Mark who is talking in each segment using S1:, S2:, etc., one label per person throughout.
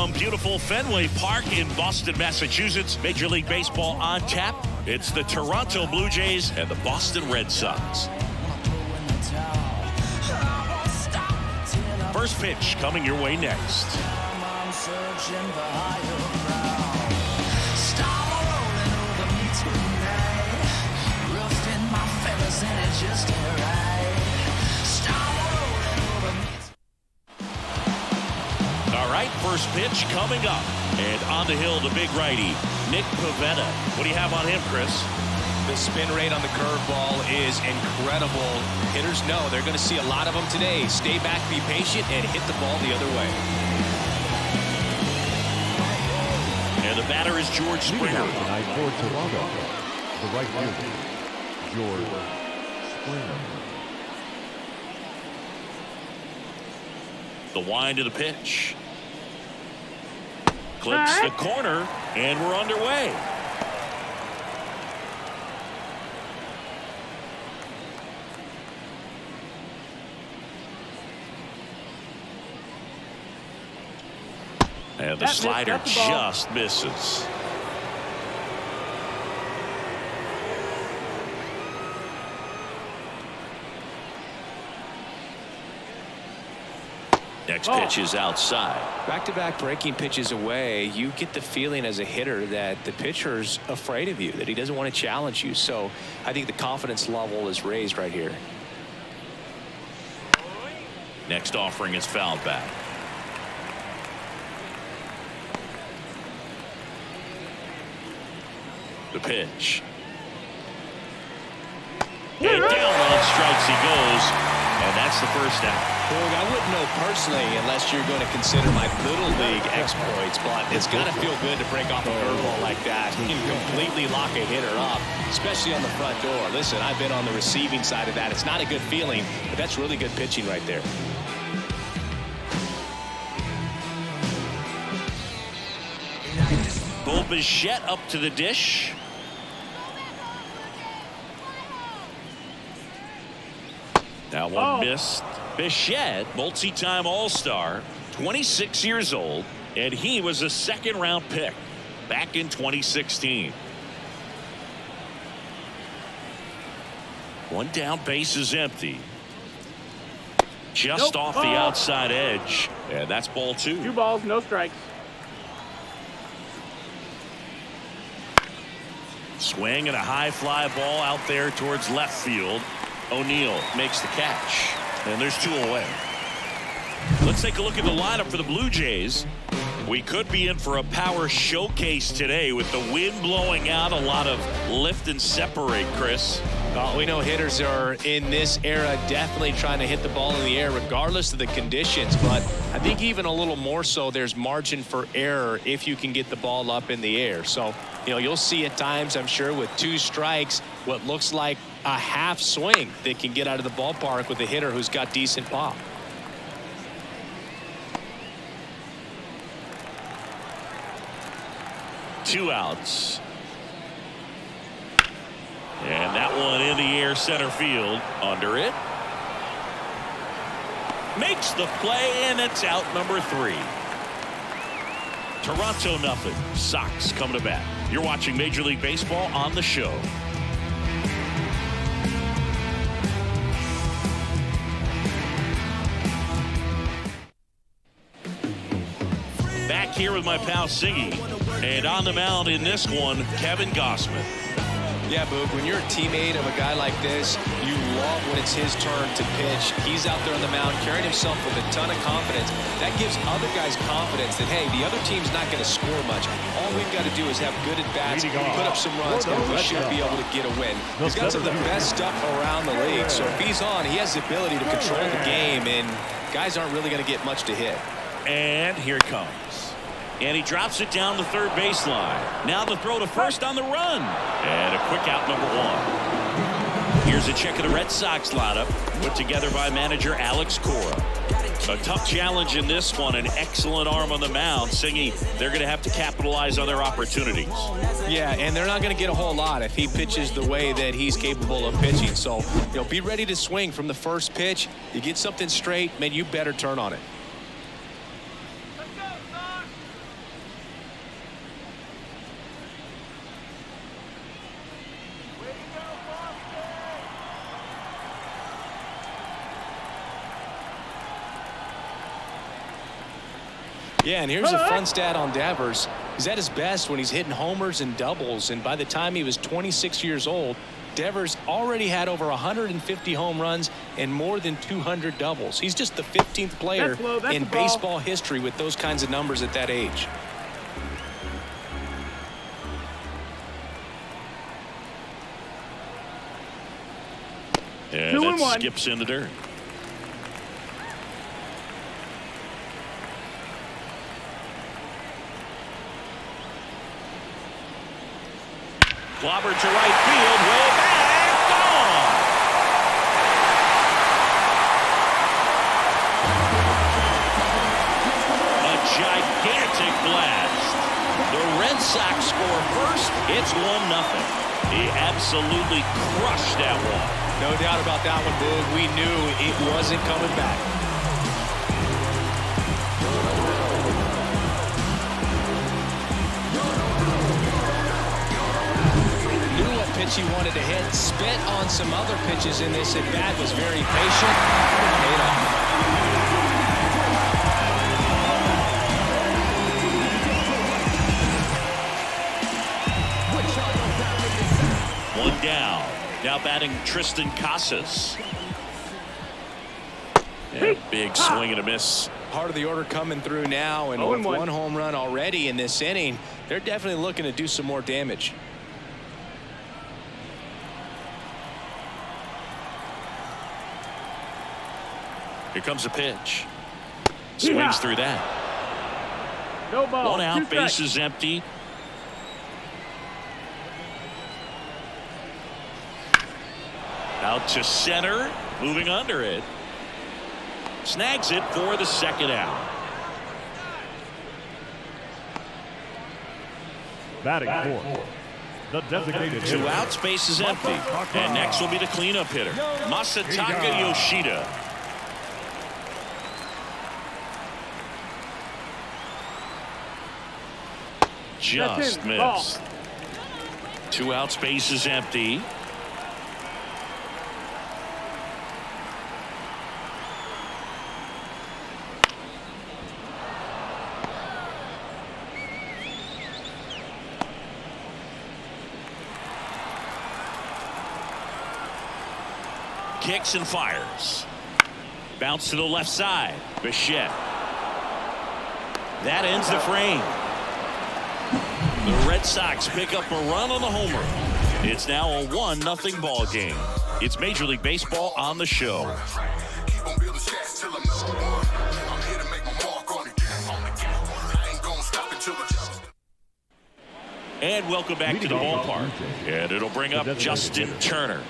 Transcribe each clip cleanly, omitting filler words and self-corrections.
S1: From beautiful Fenway Park in Boston, Massachusetts, Major League Baseball on tap. It's the Toronto Blue Jays and the Boston Red Sox. First pitch coming your way next. All right, first pitch coming up. And on the hill, the big righty, Nick Pivetta. What do you have on him, Chris?
S2: The spin rate on the curveball is incredible. Hitters know they're going to see a lot of them today. Stay back, be patient, and hit the ball the other way.
S1: And the batter is George Springer.
S3: Tonight for Toronto, the right fielder, George Springer.
S1: The wind of the pitch. Clips the corner, and we're underway. And the slider just misses. Next pitch is outside.
S2: Back-to-back breaking pitches away, you get the feeling as a hitter that the pitcher's afraid of you, that he doesn't want to challenge you. So I think the confidence level is raised right here.
S1: Next offering is fouled back. The pitch. And down on strikes he goes. And that's the first out.
S2: Boog, I wouldn't know personally unless you're going to consider my little league exploits, but it's got to feel good to break off a curveball like that and completely lock a hitter up, especially on the front door. Listen, I've been on the receiving side of that. It's not a good feeling, but that's really good pitching right there.
S1: Bichette up to the dish. That one missed. Bichette, multi-time All-Star, 26 years old, and he was a second-round pick back in 2016. One down, base is empty. Just off the outside edge, and that's ball two.
S4: 2 balls, no strikes.
S1: Swing and a high fly ball out there towards left field. O'Neill makes the catch, and there's 2 away. Let's take a look at the lineup for the Blue Jays. We could be in for a power showcase today with the wind blowing out. A lot of lift and separate, Chris.
S2: Well, we know hitters are in this era definitely trying to hit the ball in the air regardless of the conditions, but I think even a little more so there's margin for error if you can get the ball up in the air. So, you know, you'll see at times, I'm sure, with 2 strikes, what looks like a half swing that can get out of the ballpark with a hitter who's got decent pop.
S1: Two outs. And that one in the air, center field, under it. Makes the play, and it's out number 3. Toronto nothing. Sox coming to bat. You're watching Major League Baseball on the show. Back here with my pal Siggy, and on the mound in this one, Kevin Gausman.
S2: Yeah, Boog, when you're a teammate of a guy like this, you love when it's his turn to pitch. He's out there on the mound carrying himself with a ton of confidence. That gives other guys confidence that, hey, the other team's not going to score much. All we've got to do is have good at-bats, put up some runs, and we should be able to get a win. He's got some of the best stuff around the league, so if he's on, he has the ability to control the game, and guys aren't really going to get much to hit.
S1: And here it comes. And he drops it down the third baseline. Now the throw to first on the run. And a quick out, number 1. Here's a check of the Red Sox lineup put together by manager Alex Cora. A tough challenge in this one. An excellent arm on the mound. Singy, they're going to have to capitalize on their opportunities.
S2: Yeah, and they're not going to get a whole lot if he pitches the way that he's capable of pitching. So, you know, be ready to swing from the first pitch. You get something straight, man, you better turn on it. Yeah, and here's a fun stat on Devers. He's at his best when he's hitting homers and doubles, and by the time he was 26 years old, Devers already had over 150 home runs and more than 200 doubles. He's just the 15th player in baseball history with those kinds of numbers at that age.
S1: And that skips in the dirt. Clobbered to right field, way back, gone. A gigantic blast. The Red Sox score first. It's 1-0. He absolutely crushed that one.
S2: No doubt about that one, Boog. We knew it wasn't coming back. Pitch he wanted to hit, spent on some other pitches in this at bat, was very patient, paid off.
S1: One down. Now batting Tristan Casas. Yeah, big swing and a miss.
S2: Part of the order coming through now, and with one home run already in this inning, they're definitely looking to do some more damage.
S1: Here comes a pitch. Swings through that.
S4: No ball.
S1: One out, base is empty. Out to center, moving under it. Snags it for the second out.
S3: Batting fourth, the designated hitter.
S1: 2 outs, base is empty. And next will be the cleanup hitter, Masataka Yoshida. Just missed. 2 outs, base is empty. Kicks and fires. Bounce to the left side. Bichette. That ends the frame. The Red Sox pick up a run on the homer. It's now a 1-0 ball game. It's Major League Baseball on the show. And welcome back to the ballpark. And it'll bring up Justin Turner.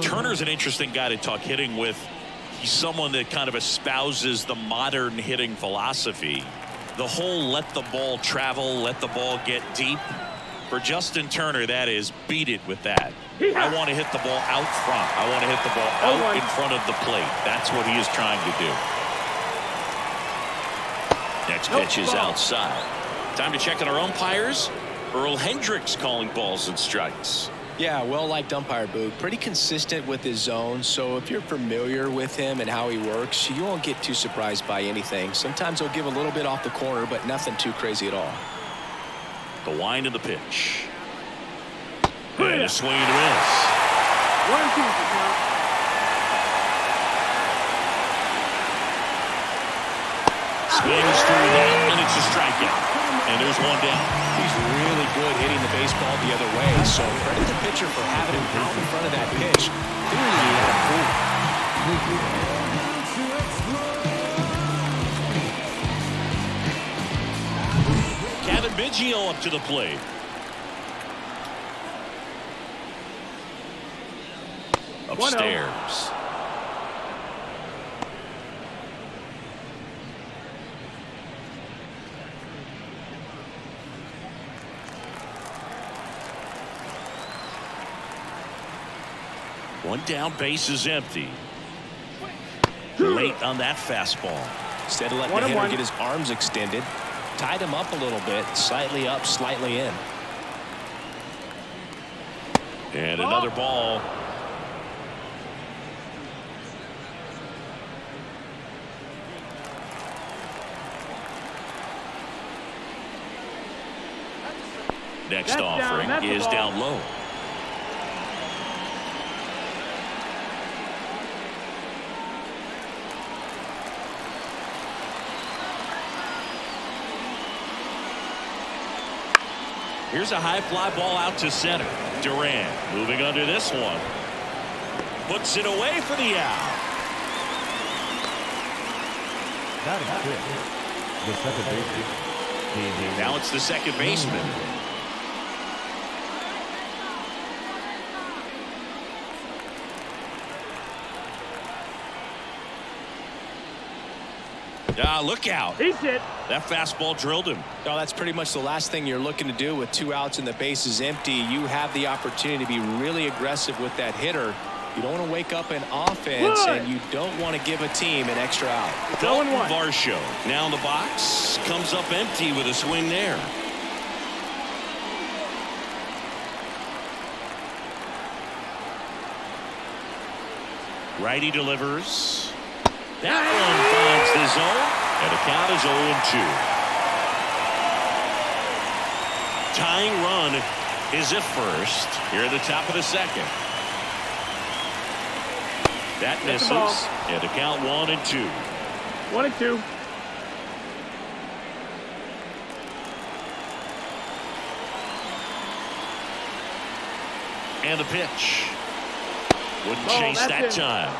S1: Turner's an interesting guy to talk hitting with. He's someone that kind of espouses the modern hitting philosophy. The whole let the ball travel, let the ball get deep. For Justin Turner, that is beat it with that. I want to hit the ball out front. I want to hit the ball out in front of the plate. That's what he is trying to do. Next pitch is outside. Time to check on our umpires. Earl Hendricks calling balls and strikes.
S2: Yeah, well-liked umpire, Boog. Pretty consistent with his zone, so if you're familiar with him and how he works, you won't get too surprised by anything. Sometimes he'll give a little bit off the corner, but nothing too crazy at all.
S1: The wind of the pitch. And a swing and a miss.
S4: 1-2.
S1: Swings through that, and it's a strikeout. And there's one down.
S2: He's really good hitting the baseball the other way, so credit the pitcher for having him out in front of that pitch. Clearly he had a
S1: Kevin Biggio up to the plate. Upstairs. One down, base is empty. Late on that fastball.
S2: Instead of letting the hitter get his arms extended, tied him up a little bit, slightly up, slightly in.
S1: And another ball. next
S4: That's
S1: offering
S4: down. That's
S1: is
S4: the ball.
S1: down low. Here's a high fly ball out to center. Durant moving under this one. Puts it away for the out.
S3: Batting fifth, the second baseman.
S1: Now it's the second baseman. Look out.
S4: He's hit.
S1: That fastball drilled him.
S2: No, that's pretty much the last thing you're looking to do with 2 outs and the base is empty. You have the opportunity to be really aggressive with that hitter. You don't want to wake up an offense, and you don't want to give a team an extra out.
S1: Dalton Varsho now in the box. Comes up empty with a swing there. Righty delivers. That one finds the zone, and the count is 0-2. Tying run is at first here at the top of the second. That misses, and the count 1-2.
S4: 1-2.
S1: And the pitch. Wouldn't chase that time.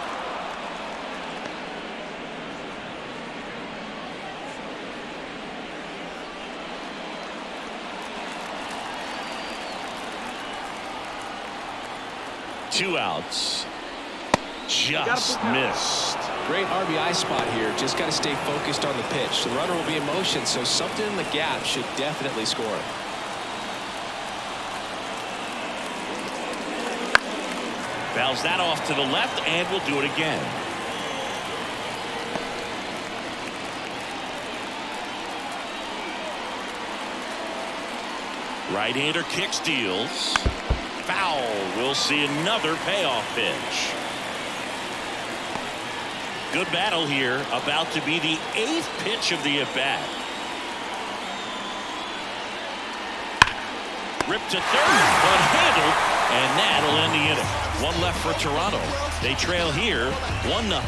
S1: Two outs. Just missed.
S2: Great RBI spot here. Just got to stay focused on the pitch. The runner will be in motion, so something in the gap should definitely score.
S1: Fouls that off to the left, and will do it again. Right-hander kicks, deals. Foul. We'll see another payoff pitch. Good battle here. About to be the 8th pitch of the at-bat. Ripped to third, but handled, and that'll end the inning. One left for Toronto. They trail here 1-0.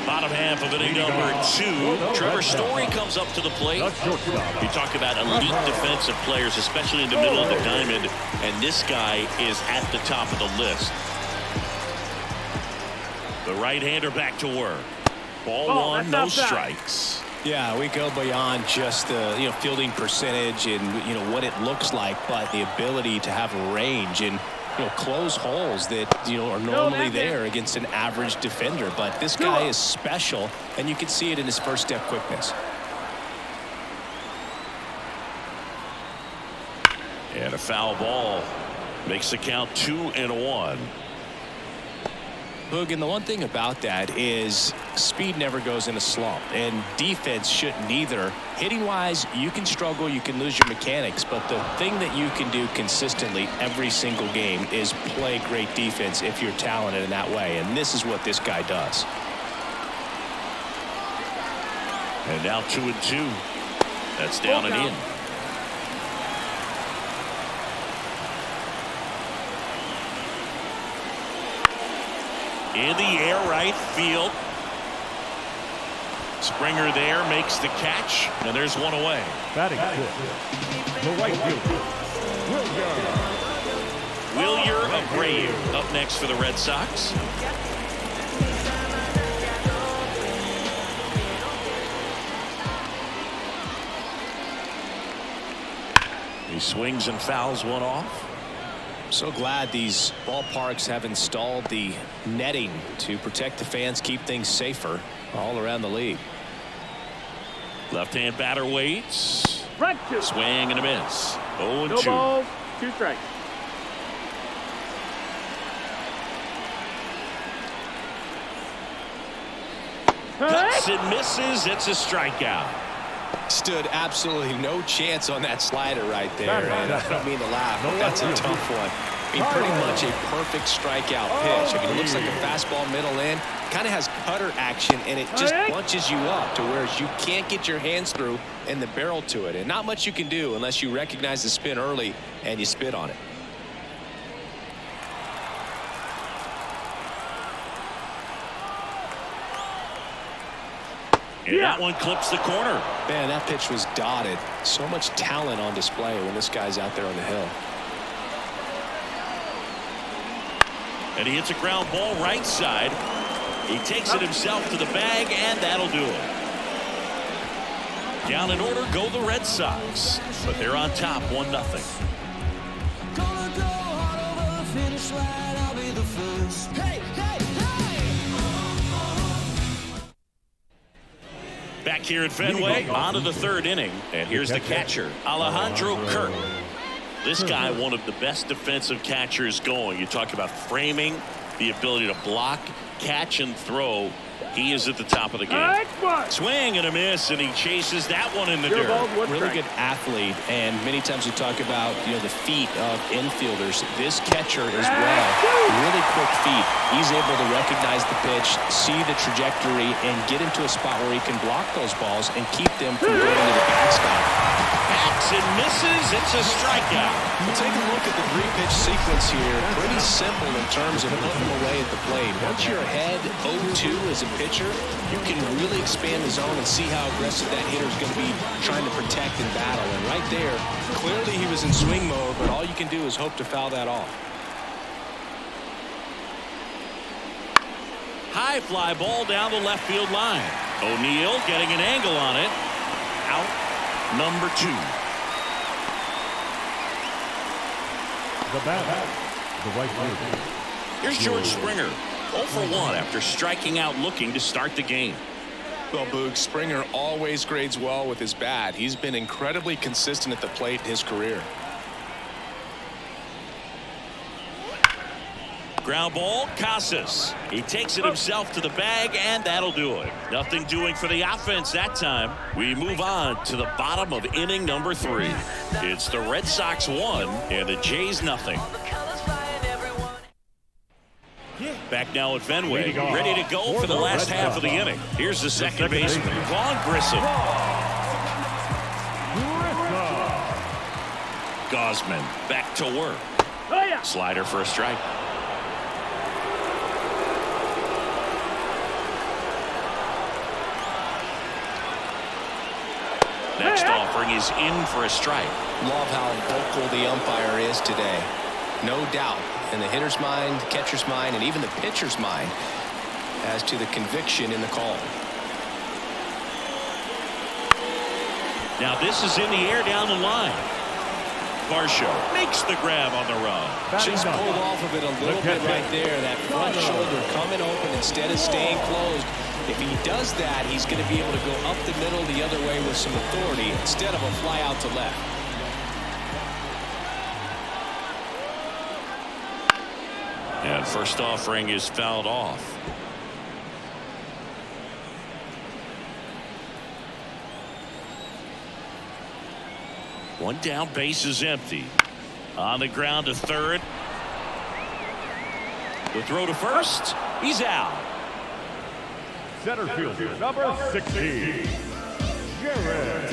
S1: Bottom half of inning number 2. Trevor Story comes up to the plate. You talk about elite defensive players, especially in the middle of the diamond, and this guy is at the top of the list. The right-hander back to work. Ball one, no strikes.
S2: Yeah, we go beyond just the fielding percentage and what it looks like, but the ability to have range and close holes that are normally there against an average defender. But this guy is special, and you can see it in his first step quickness.
S1: And a foul ball makes the count 2-1.
S2: Boog, and the one thing about that is speed never goes in a slump, and defense shouldn't either. Hitting wise, you can struggle, you can lose your mechanics, but the thing that you can do consistently every single game is play great defense if you're talented in that way, and this is what this guy does.
S1: And now 2-2. That's down and in. In the air, right field. Springer there makes the catch, and there's one away.
S3: Batting fifth, the right fielder,
S1: Wilyer Abreu up next for the Red Sox. He swings and fouls one off.
S2: So glad these ballparks have installed the netting to protect the fans, keep things safer all around the league.
S1: Left-hand batter waits. Swing and a miss. 0-2.
S4: No balls, 2 strikes.
S1: Cuts and misses. It's a strikeout.
S2: Stood absolutely no chance on that slider right there. And I don't mean to laugh, but that's a tough one. I mean, pretty much a perfect strikeout pitch. I mean, it looks like a fastball middle in. Kind of has cutter action, and it just bunches you up to where you can't get your hands through and the barrel to it. And not much you can do unless you recognize the spin early and you spit on it.
S1: And that one clips the corner.
S2: Man, that pitch was dotted. So much talent on display when this guy's out there on the hill.
S1: And he hits a ground ball right side. He takes it himself to the bag, and that'll do it. Down in order go the Red Sox, but they're on top 1-0. Back here at Fenway, on to the third inning, and here's the catcher, Alejandro Kirk. This guy, one of the best defensive catchers going. You talk about framing, the ability to block, catch, and throw. He is at the top of the game. Swing and a miss, and he chases that one in the dirt.
S2: Really good athlete, and many times we talk about, you know, the feet of infielders. This catcher as well, really quick feet. He's able to recognize the pitch, see the trajectory, and get into a spot where he can block those balls and keep them from going to the backstop.
S1: Hacks and misses. It's a strikeout.
S2: Take a look at the three-pitch sequence here. Pretty simple in terms of putting them away at the plate. Once you're ahead 0-2 as a pitcher, you can really expand the zone and see how aggressive that hitter is going to be trying to protect and battle. And right there, clearly he was in swing mode, but all you can do is hope to foul that off.
S1: High fly ball down the left field line. O'Neill getting an angle on it. Out number 2.
S3: The bat, the right fielder.
S1: Here's George Springer, 0 for 1 after striking out looking to start the game.
S2: Well, Boog, Springer always grades well with his bat. He's been incredibly consistent at the plate in his career.
S1: Ground ball, Casas. He takes it himself to the bag, and that'll do it. Nothing doing for the offense that time. We move on to the bottom of inning number 3. It's the Red Sox 1 and the Jays 0. Back now at Fenway, ready to go for the last half of the inning. Here's the second baseman, Vaughn Grissom. Gosman back to work. Slider for a strike. Next offering is in for a strike.
S2: Love how vocal the umpire is today. No doubt in the hitter's mind, catcher's mind, and even the pitcher's mind as to the conviction in the call.
S1: Now this is in the air down the line. Varsho makes the grab on the run.
S2: Just pulled off of it a little bit right there. That front shoulder coming open instead of staying closed. If he does that, he's going to be able to go up the middle the other way with some authority instead of a fly out to left.
S1: And first offering is fouled off. One down, base is empty. On the ground to third. The throw to first. He's out.
S3: Center fielder, number 16, Jaron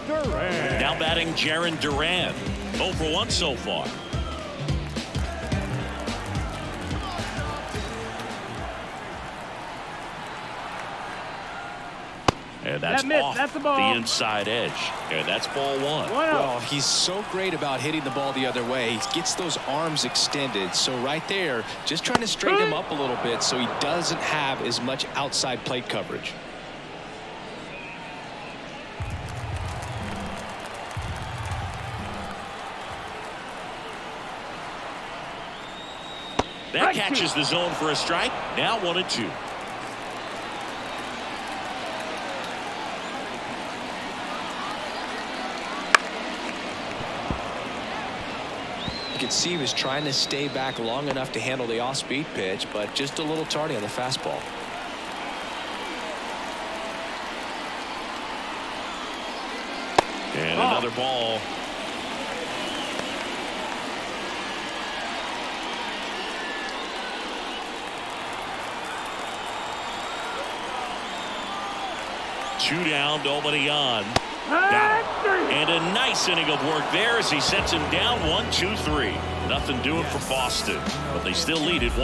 S3: Duran.
S1: Now batting Jaron Duran. 0 for 1 so far. And that's off
S4: that's the ball.
S1: Inside edge. And that's ball 1.
S2: Well, he's so great about hitting the ball the other way. He gets those arms extended. So right there, just trying to straighten him up a little bit so he doesn't have as much outside plate coverage.
S1: That catches the zone for a strike. Now 1-2.
S2: You could see he was trying to stay back long enough to handle the off-speed pitch, but just a little tardy on the fastball.
S1: And another ball. Two down, nobody on. Now, and a nice inning of work there as he sets him down 1-2-3. Nothing doing for Boston, but they still lead it 1-0.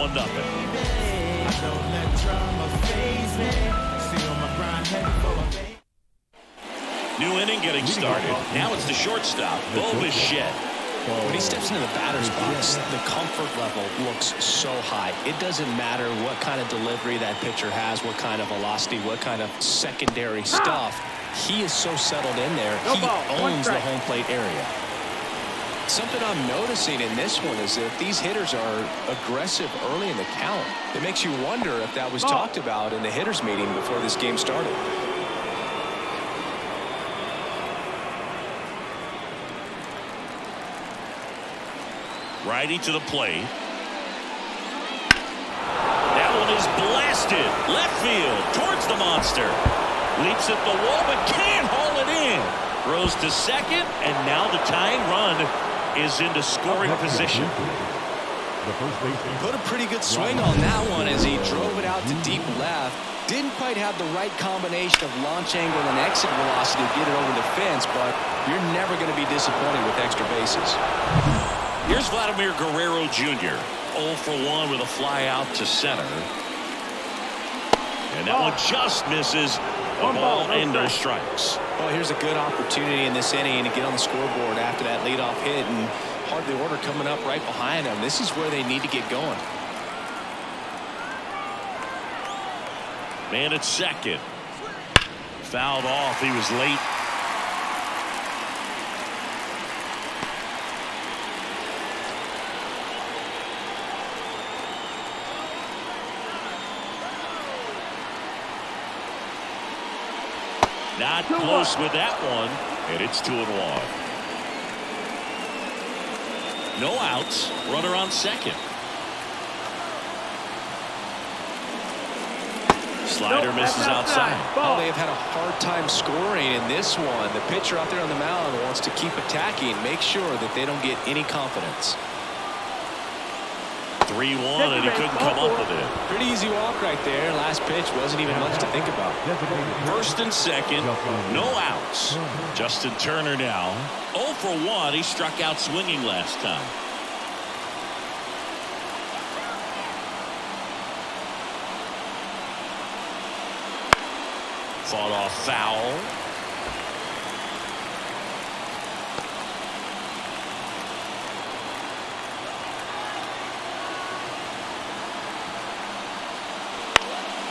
S1: New inning getting started. Now it's the shortstop, Bo Bichette.
S2: When he steps into the batter's box, the comfort level looks so high. It doesn't matter what kind of delivery that pitcher has, what kind of velocity, what kind of secondary stuff. He is so settled in there. He owns the home plate area. Something I'm noticing in this one is that these hitters are aggressive early in the count. It makes you wonder if that was talked about in the hitters meeting before this game started.
S1: Righty to the plate. That one is blasted. Left field towards the monster. Leaps at the wall but can't haul it in. Throws to second, and now the tying run is into scoring position.
S2: Put a pretty good swing on that one as he drove it out to deep left. Didn't quite have the right combination of launch angle and exit velocity to get it over the fence, but you're never going to be disappointed with extra bases.
S1: Here's Vladimir Guerrero Jr. 0 for 1 with a fly out to center. And that one just misses. A ball and no strikes.
S2: Well, here's a good opportunity in this inning to get on the scoreboard after that leadoff hit, and hardly order coming up right behind them. This is where they need to get going.
S1: Man at second. Fouled off. He was late. Not close with that one, and it's 2-1. No outs. Runner on second. Slider misses outside.
S2: Oh, they have had a hard time scoring in this one. The pitcher out there on the mound wants to keep attacking, make sure that they don't get any confidence.
S1: 3-1, and he couldn't come up with it.
S2: Pretty easy walk right there. Last pitch wasn't even much to think about.
S1: First and second, no outs. Justin Turner now 0 for 1. He struck out swinging last time. Fought off foul.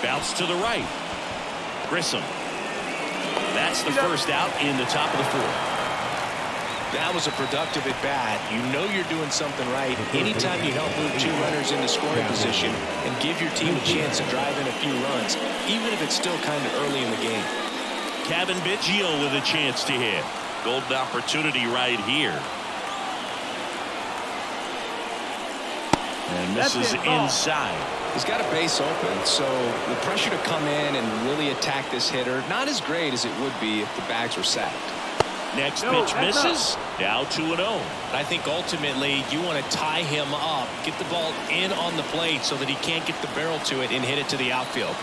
S1: Bounce to the right. Grissom. That's the first out in the top of the fourth.
S2: That was a productive at bat. You know you're doing something right anytime you help move two runners into scoring position and give your team a chance to drive in a few runs, even if it's still kind of early in the game.
S1: Kevin Biggio with a chance to hit. Golden opportunity right here. And misses inside.
S2: He's got a base open, so the pressure to come in and really attack this hitter, not as great as it would be if the bags were sacked.
S1: Next pitch misses. Now 2-0.
S5: I think ultimately you want to tie him up, get the ball in on the plate so that he can't get the barrel to it and hit it to the outfield.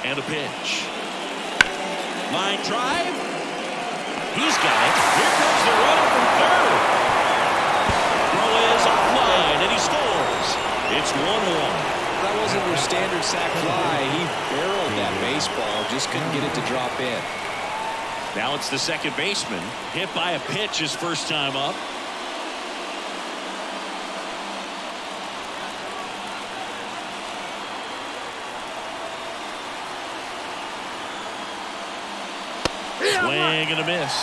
S1: And a pitch. Line drive. He's got it. Here comes the runner from third. Throw is offline, and he scores. It's 1-1.
S2: That wasn't your standard sac fly. He barreled that baseball, just couldn't get it to drop in.
S1: Now it's the second baseman. Hit by a pitch his first time up. Swing and a miss.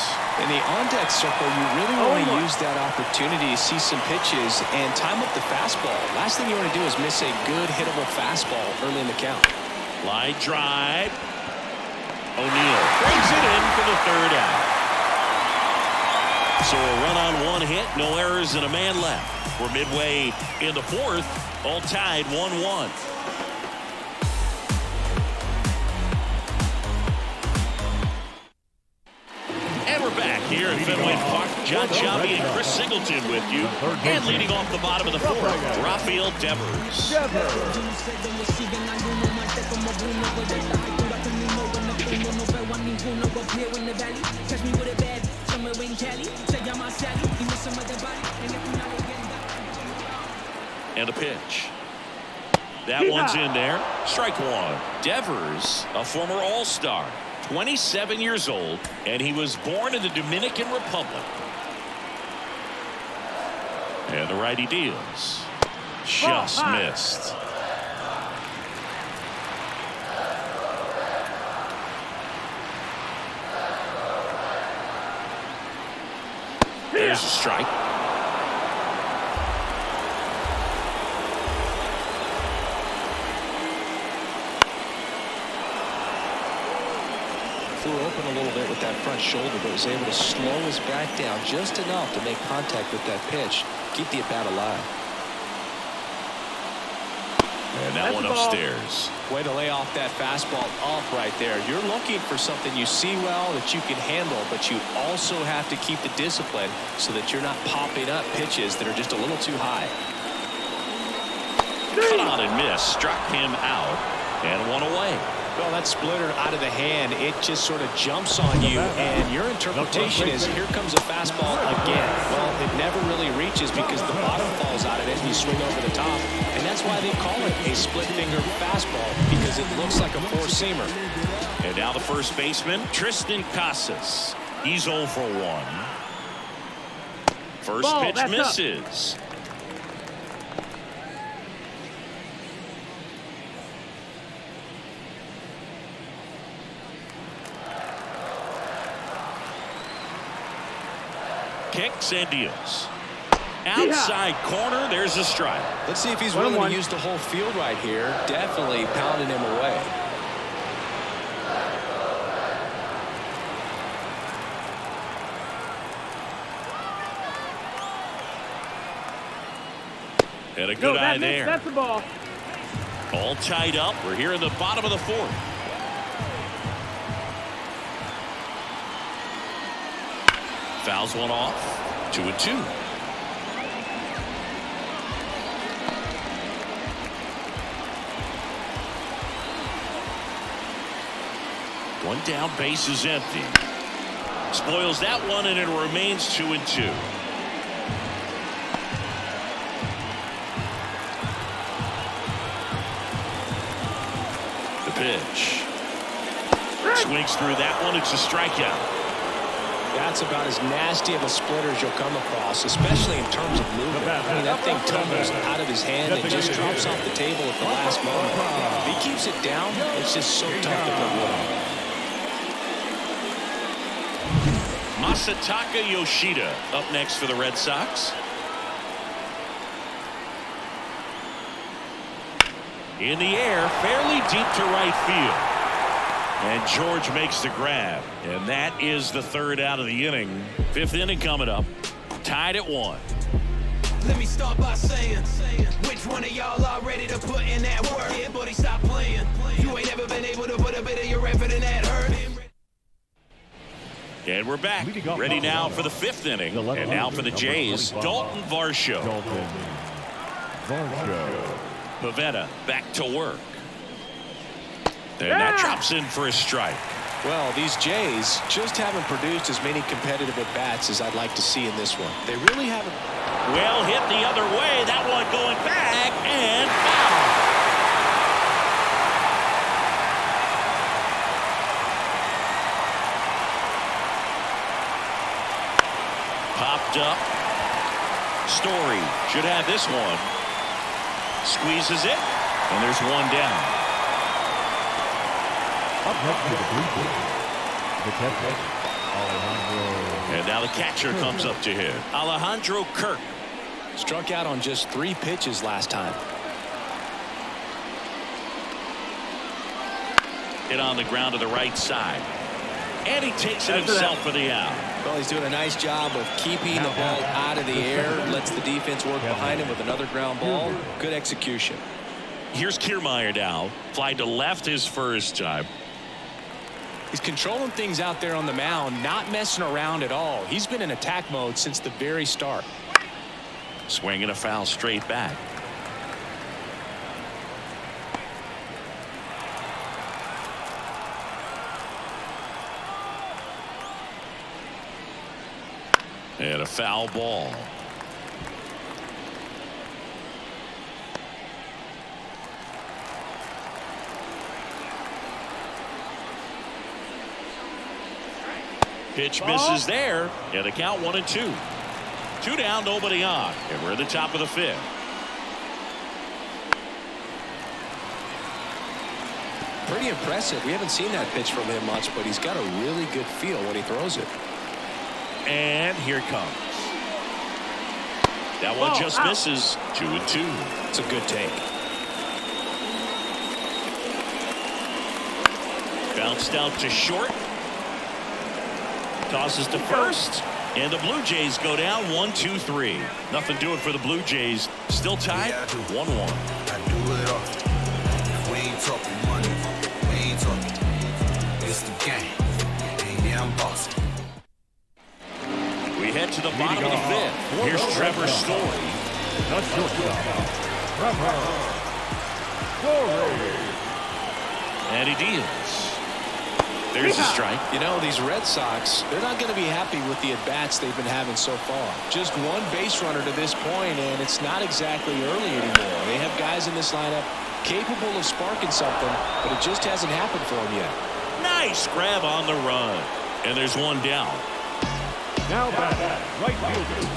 S2: In the on-deck circle, you really want to use that opportunity to see some pitches and time up the fastball. Last thing you want to do is miss a good hittable fastball early in the count.
S1: Line drive. O'Neill brings it in for the third out. So a run on one hit, no errors, and a man left. We're midway in the fourth, all tied 1-1. And we're back here at Fenway Park. John Shelby and Chris Singleton with you. And leading off the bottom of the fourth, Rafael Devers. And a pitch. That one's in there. Strike one. Devers, a former All-Star, 27 years old, and he was born in the Dominican Republic. And the righty deals. Just missed. There's a strike.
S2: Flew open a little bit with that front shoulder, but was able to slow his back down just enough to make contact with that pitch. Keep the at-bat alive.
S1: And that one upstairs.
S2: Way to lay off that fastball up right there. You're looking for something you see well that you can handle, but you also have to keep the discipline so that you're not popping up pitches that are just a little too high.
S1: Cut on and miss. Struck him out. And one away.
S2: Well, that splitter out of the hand, it just sort of jumps on you, and your interpretation is, here comes a fastball again. Well, it never really reaches because the bottom falls out of it and you swing over the top. And that's why they call it a split-finger fastball, because it looks like a four-seamer.
S1: And now the first baseman, Tristan Casas. He's 0 for 1. First pitch misses. Kicks and deals. Outside corner, there's a strike.
S2: Let's see if he's willing to use the whole field right here. Definitely pounding him away.
S1: And a good eye there.
S4: That's the ball.
S1: All tied up. We're here in the bottom of the fourth. Fouls one off. 2-2. One down, base is empty. Spoils that one, and it remains 2-2. The pitch. Swings through that one. It's a strikeout.
S2: That's about as nasty of a splitter as you'll come across, especially in terms of movement. I mean, that thing tumbles out of his hand and just drops off the table at the last moment. If he keeps it down, it's just so tough to put wood on.
S1: Masataka Yoshida up next for the Red Sox. In the air, fairly deep to right field. And George makes the grab. And that is the third out of the inning. Fifth inning coming up. Tied at 1.
S6: Let me start by saying, which one of y'all are ready to put in that work? Yeah, buddy, stop playing. You ain't ever been able to put a bit of your effort in that hurt.
S1: And we're back. Ready now for the fifth inning. And now for the Jays, Dalton Varsho. Pavetta back to work. And that drops in for a strike.
S2: Well, these Jays just haven't produced as many competitive at-bats as I'd like to see in this one. They really haven't.
S1: Well hit the other way. That one going back and foul. Popped up. Story should have this one. Squeezes it. And there's one down.
S3: Up next to the bleachers, the catcher, Alejandro.
S1: And now the catcher comes up to hit. Alejandro Kirk.
S2: Struck out on just 3 pitches last time.
S1: Hit on the ground to the right side. And he takes it himself for the out.
S2: Well, he's doing a nice job of keeping the ball out of the air. Lets the defense work behind him with another ground ball. Good execution.
S1: Here's Kiermaier now. Fly to left his first time.
S5: He's controlling things out there on the mound, not messing around at all. He's been in attack mode since the very start.
S1: Swing and a foul straight back. And a foul ball. Pitch misses there, and a count 1-2. 2 down, nobody on, and we're at the top of the 5th.
S2: Pretty impressive. We haven't seen that pitch from him much, but he's got a really good feel when he throws it.
S1: And here it comes. That one just misses. 2-2.
S2: It's a good take.
S1: Bounced out to short. Tosses to first. And the Blue Jays go down 1-2-3. Nothing doing for the Blue Jays. Still tied 1-1.
S7: I do it all. We ain't talking money. We ain't talking. It's the game. And yeah, I'm bossing.
S1: We head to the bottom of the 5th. Here's Trevor Story.
S3: The shortstop, Trevor Story.
S1: And he deals. There's a strike.
S2: You know, these Red Sox, they're not going to be happy with the at-bats they've been having so far. Just one base runner to this point, and it's not exactly early anymore. They have guys in this lineup capable of sparking something, but it just hasn't happened for them yet.
S1: Nice grab on the run. And there's one down.
S3: Now back, right fielder,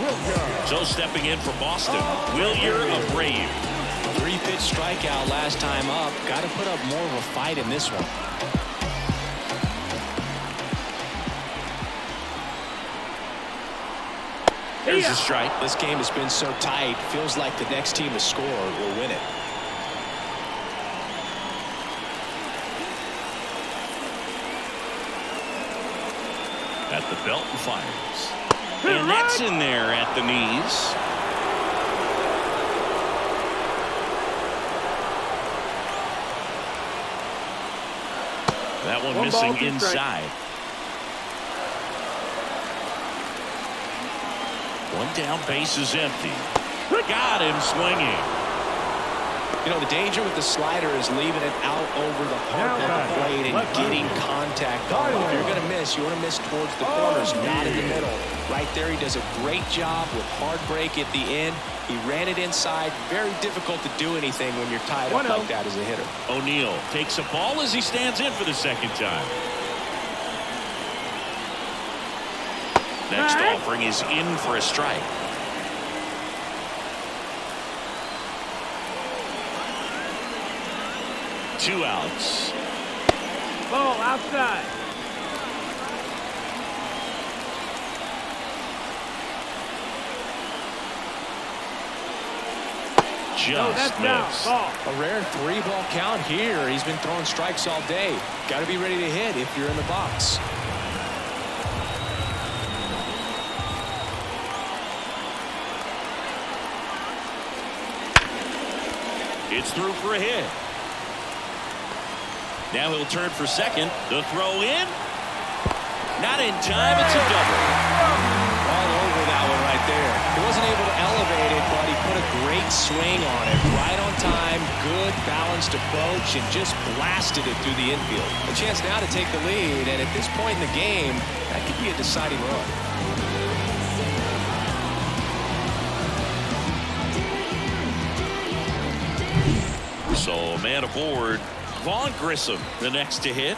S3: Wilyer.
S1: So stepping in for Boston, Wilyer Abreu.
S5: 3-pitch strikeout last time up. Got to put up more of a fight in this one.
S1: There's a strike.
S5: This game has been so tight. Feels like the next team to score will win it.
S1: At the belt and fires. And that's in there at the knees. That one missing inside. One down, base is empty. Got him swinging.
S2: You know, the danger with the slider is leaving it out over the heart of the plate and getting contact on it. If you're going to miss, you want to miss towards the corners, not in the middle. Right there, he does a great job with hard break at the end. He ran it inside. Very difficult to do anything when you're tied up like that as a hitter.
S1: O'Neill takes a ball as he stands in for the second time. Next offering is in for a strike. Two outs.
S4: Ball outside.
S1: Just missed.
S2: A rare 3-ball count here. He's been throwing strikes all day. Got to be ready to hit if you're in the box.
S1: It's through for a hit. Now he'll turn for second. The throw in. Not in time. It's a double.
S2: All over that one right there. He wasn't able to elevate it, but he put a great swing on it. Right on time. Good balanced approach and just blasted it through the infield. A chance now to take the lead, and at this point in the game, that could be a deciding run.
S1: So, man aboard, Vaughn Grissom, the next to hit.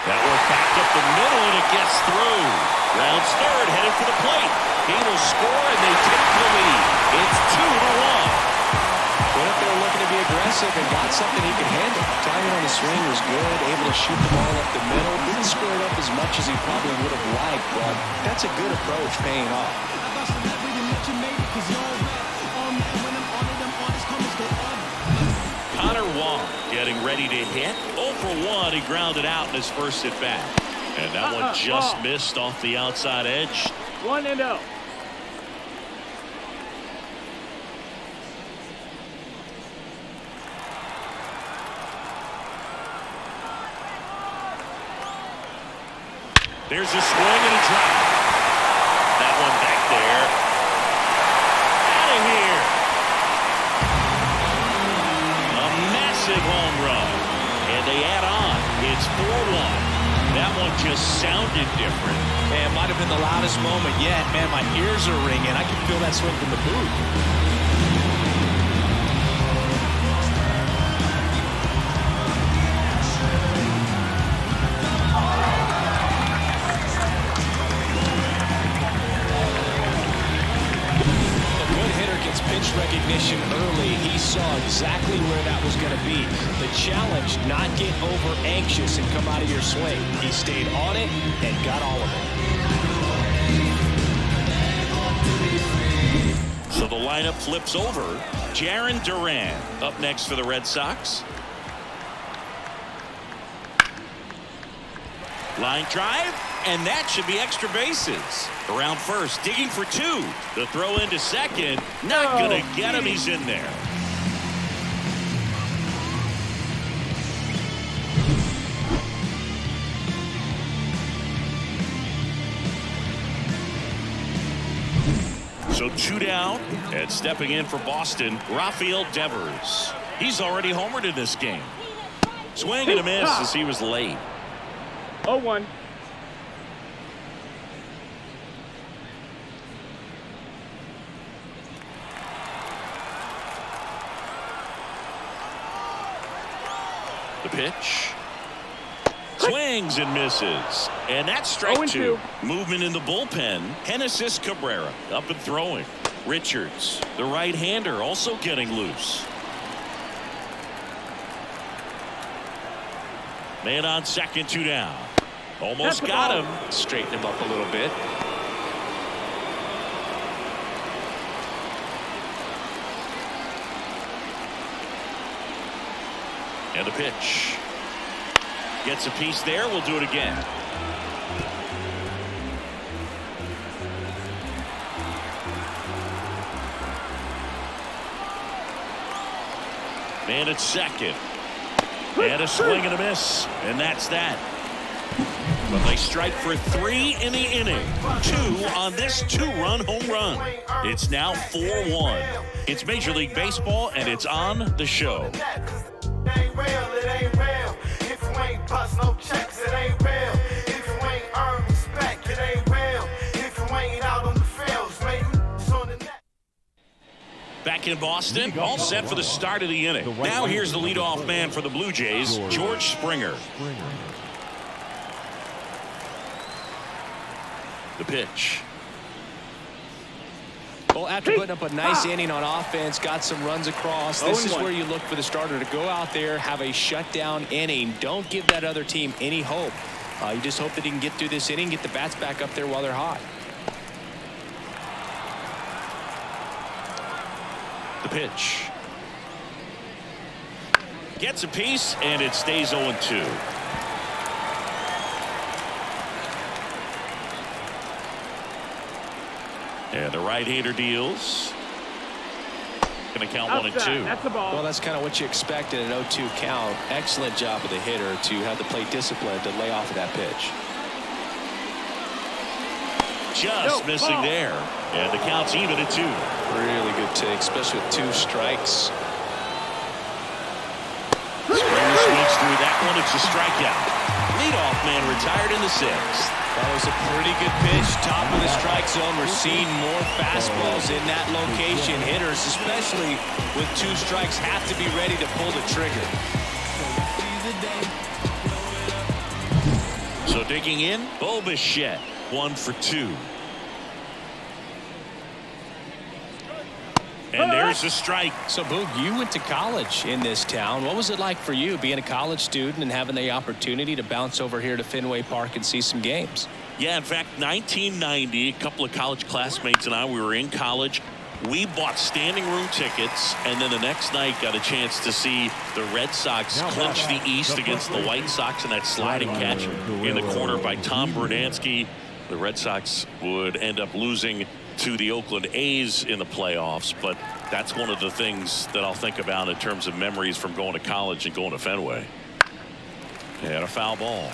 S1: That one backed up the middle, and it gets through. Rounds third, headed for the plate. He will score, and they take the lead. It's 2-1.
S2: Went up there looking to be aggressive and got something he could handle. Timing on the swing was good, able to shoot the ball up the middle. Didn't square it up as much as he probably would have liked, but that's a good approach paying off.
S1: Connor Wong getting ready to hit. 0 for 1. He grounded out in his first at bat. And that one just missed off the outside edge.
S4: 1-0.
S1: There's a swing and a drive. That one back there. Out of here. A massive home run. And they add on. It's 4-1. That one just sounded different.
S2: Man, might have been the loudest moment yet. Man, my ears are ringing. I can feel that swing from the booth. Pitch recognition early. He saw exactly where that was going to be. The challenge, not get over anxious and come out of your swing. He stayed on it and got all of it.
S1: So the lineup flips over. Jarren Duran up next for the Red Sox. Line drive, and that should be extra bases. Around first, digging for 2. The throw into second, not gonna get him. He's in there. So 2 down, and stepping in for Boston, Rafael Devers. He's already homered in this game. Swing and a miss as he was late.
S4: 0-1.
S1: The pitch. Swings and misses. And that's strike 2. Movement in the bullpen. Genesis Cabrera up and throwing. Richards, the right-hander, also getting loose. Man on second, 2 down. Almost got him.
S2: Straighten him up a little bit.
S1: And the pitch. Gets a piece there. We'll do it again. Man at second. And a swing and a miss. And that's that. But they strike for 3 in the inning. 2 on this 2-run home run. It's now 4-1. It's Major League Baseball, and it's on the show. Back in Boston, all set for the start of the inning. Now here's the leadoff man for the Blue Jays, George Springer. The pitch.
S2: Well, after putting up a nice inning on offense, got some runs across, this is where you look for the starter to go out there, have a shutdown inning. Don't give that other team any hope. You just hope that he can get through this inning, get the bats back up there while they're hot.
S1: The pitch. Gets a piece, and it stays 0-2. And the right-hander deals. Going to count 1 and 2.
S4: That's the ball.
S2: Well, that's kind of what you expect in an 0-2 count. Excellent job of the hitter to have the plate discipline to lay off of that pitch.
S1: Just missing there. And the count's even at 2.
S2: Really good take, especially with 2 strikes.
S1: Springer swings through that one. It's a strikeout. Leadoff man retired in the 6th.
S2: That was a pretty good pitch. Top of the strike zone. We're seeing more fastballs in that location. Hitters, especially with 2 strikes, have to be ready to pull the trigger.
S1: So digging in, Bo Bichette, 1 for 2. And there's a strike.
S2: So, Boog, you went to college in this town. What was it like for you being a college student and having the opportunity to bounce over here to Fenway Park and see some games?
S1: Yeah, in fact, 1990, a couple of college classmates and I, we were in college. We bought standing room tickets, and then the next night got a chance to see the Red Sox clinch the East against the White Sox in that sliding catch in the corner by Tom Berdansky. The Red Sox would end up losing to the Oakland A's in the playoffs, but that's one of the things that I'll think about in terms of memories from going to college and going to Fenway. And a foul ball.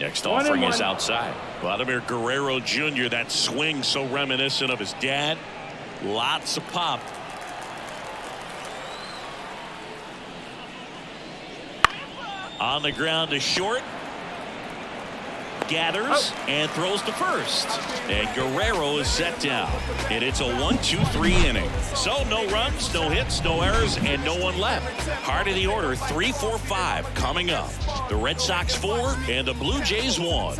S1: Next offering is outside. Vladimir Guerrero Jr., that swing so reminiscent of his dad. Lots of pop. On the ground to short. Gathers and throws to first. And Guerrero is set down. And it's a 1-2-3 inning. So no runs, no hits, no errors, and no one left. Heart of the order, 3-4-5 coming up. The Red Sox 4 and the Blue Jays 1.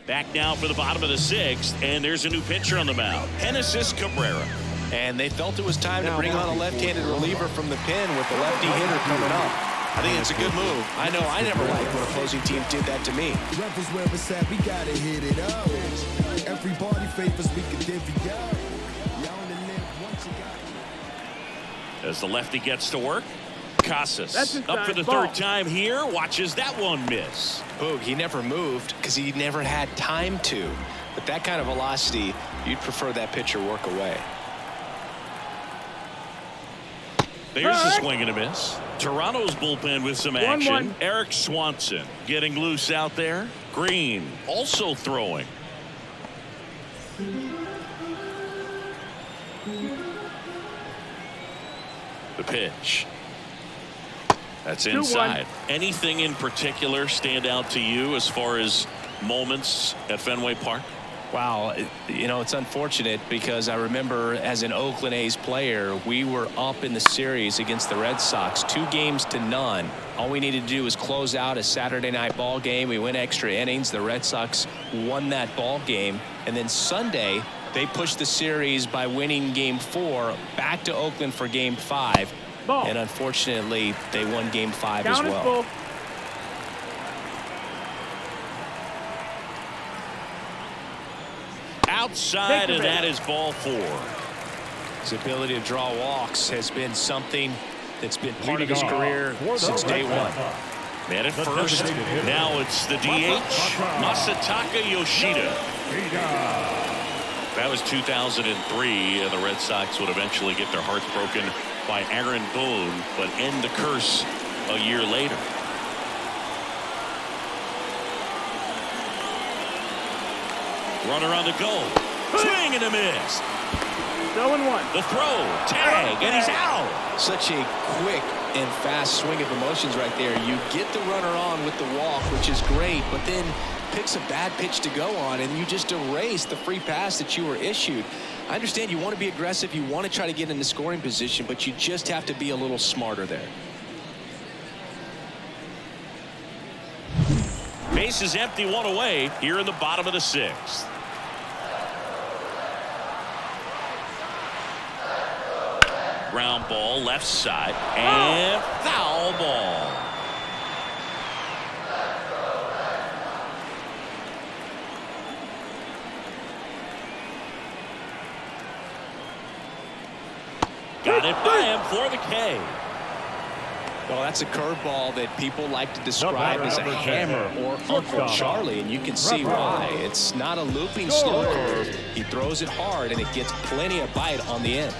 S1: Back now for the bottom of the 6th, and there's a new pitcher on the mound, Genesis Cabrera.
S2: And they felt it was time to bring on a left-handed reliever from the pen with the lefty hitter coming up. I think it's a good move. I know I never liked when opposing teams did that to me.
S8: Where it's at, we gotta hit it up. Everybody favors, we can divvy up.
S1: As the lefty gets to work, Casas up for the third time here. Watches that one miss.
S2: Boog, he never moved because he never had time to. But that kind of velocity, you'd prefer that pitcher work away.
S1: There's a swing and a miss. Toronto's bullpen with some action. Eric Swanson getting loose out there. Green also throwing. The pitch. That's inside. Anything in particular stand out to you as far as moments at Fenway Park?
S2: Wow, you know, it's unfortunate because I remember as an Oakland A's player, we were up in the series against the Red Sox, 2-0. All we needed to do was close out a Saturday night ball game. We went extra innings. The Red Sox won that ball game. And then Sunday, they pushed the series by winning Game 4 back to Oakland for Game 5. And unfortunately, they won Game 5 as well.
S1: Outside, and that is ball 4.
S2: His ability to draw walks has been something that's been part of his career since day one.
S1: Man at first. Now it's the DH, Masataka Yoshida. That was 2003, and the Red Sox would eventually get their hearts broken by Aaron Boone, but end the curse a year later. Runner on the go. Swing and a miss.
S4: 0-1.
S1: The throw, tag, and he's out.
S2: Such a quick and fast swing of emotions right there. You get the runner on with the walk, which is great, but then picks a bad pitch to go on, and you just erase the free pass that you were issued. I understand you want to be aggressive, you want to try to get into scoring position, but you just have to be a little smarter there.
S1: Base is empty, one away here in the bottom of the 6th. Ground ball left side and foul ball. Got it by him for the K.
S2: Well, that's a curveball that people like to describe as a hammer or Uncle Charlie, and you can see why. It's not a looping slow curve. He throws it hard, and it gets plenty of bite on the end.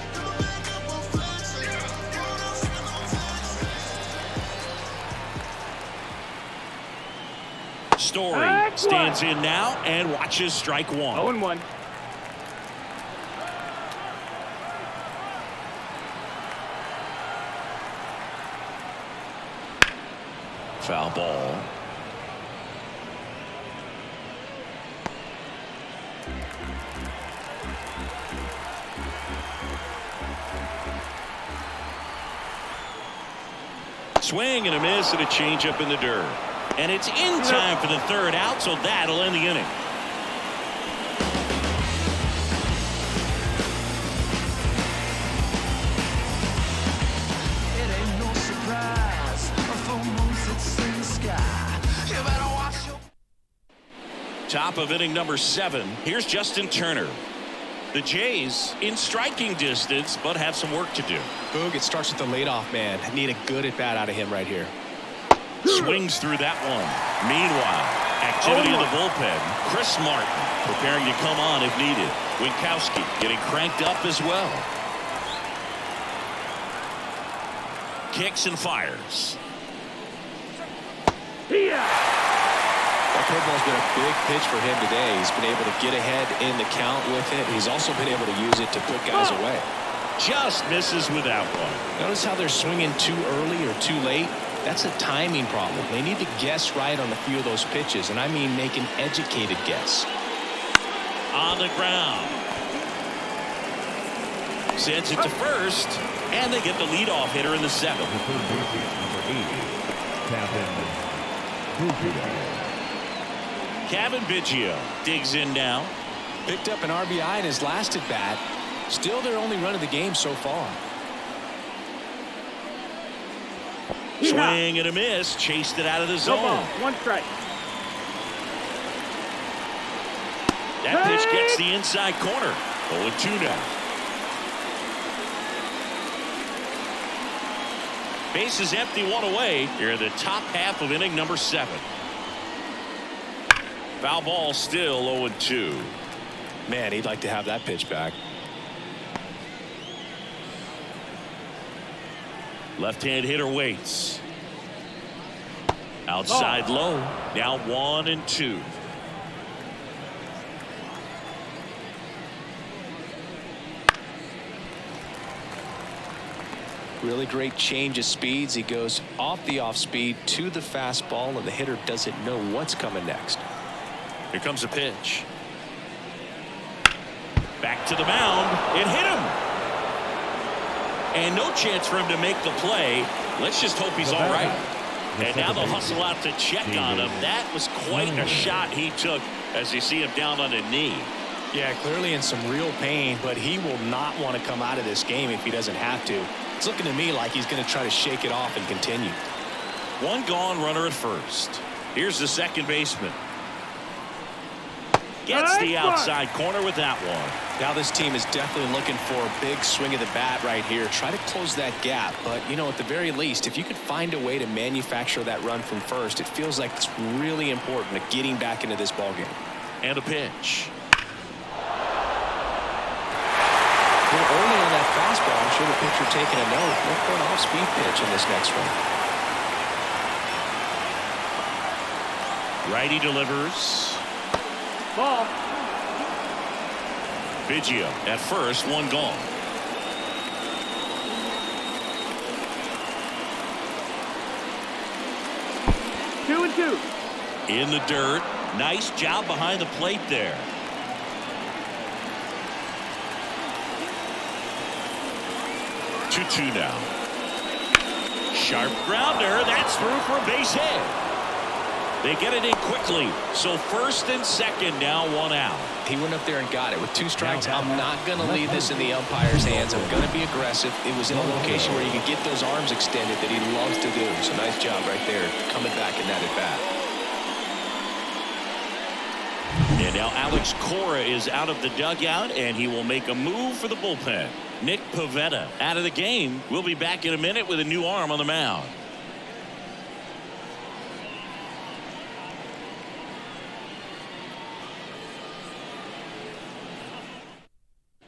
S1: Story stands in now and watches strike 1.
S4: 0-1.
S1: Foul ball. Swing and a miss and a changeup in the dirt. And it's in time for the third out, so that'll end the inning.
S6: It ain't no surprise. A full moon sits in the sky. You better watch your...
S1: Top of inning number 7. Here's Justin Turner. The Jays in striking distance, but have some work to do.
S2: Boog, it starts with the leadoff man. Need a good at-bat out of him right here.
S1: Swings through that one. Meanwhile, activity in the bullpen. Chris Martin preparing to come on if needed. Winkowski getting cranked up as well. Kicks and fires.
S2: That curveball's been a big pitch for him today. He's been able to get ahead in the count with it. He's also been able to use it to put guys away.
S1: Just misses with that one.
S5: Notice how they're swinging too early or too late. That's a timing problem. They need to guess right on a few of those pitches, and I mean make an educated guess.
S1: On the ground. Sends it to first, and they get the leadoff hitter in the seventh.
S3: The third baseman, number 8,
S1: Kevin Biggio digs in now.
S2: Picked up an RBI in his last at bat. Still their only run of the game so far.
S1: Swing and a miss. Chased it out of the zone.
S4: No ball. 1 strike.
S1: That pitch gets the inside corner. 0-2 now. Base is empty, 1 away. Here in the top half of inning number 7. Foul ball, still 0-2.
S2: Man, he'd like to have that pitch back.
S1: Left-hand hitter waits. Outside low. Now 1-2.
S2: Really great change of speeds. He goes off the off speed to the fastball, and the hitter doesn't know what's coming next.
S1: Here comes a pitch. Back to the mound. It hit him. And no chance for him to make the play. Let's just hope he's all right. And now they'll hustle out to check on him. That was quite a shot he took as you see him down on a knee.
S5: Yeah, clearly in some real pain, but he will not want to come out of this game if he doesn't have to. It's looking to me like he's going to try to shake it off and continue.
S1: 1 gone, runner at first. Here's the second baseman. Gets the outside corner with that one.
S2: Now this team is definitely looking for a big swing of the bat right here. Try to close that gap. But, you know, at the very least, if you could find a way to manufacture that run from first, it feels like it's really important to getting back into this ballgame.
S1: And a pitch.
S2: Well, early on that fastball, I'm sure the pitcher taking a note. Look for an off-speed pitch in this next one.
S1: Righty delivers.
S4: Ball.
S1: Biggio at first, 1 gone.
S4: Two and two.
S1: In the dirt. Nice job behind the plate there. Two now. Sharp grounder. That's through for a base hit. They get it in quickly. So first and second now, 1 out.
S2: He went up there and got it. With 2 strikes, I'm not going to leave this in the umpire's hands. I'm going to be aggressive. It was in a location where you could get those arms extended that he loves to do. So nice job right there, coming back in that at bat.
S1: And now Alex Cora is out of the dugout, and he will make a move for the bullpen. Nick Pivetta out of the game. We'll be back in a minute with a new arm on the mound.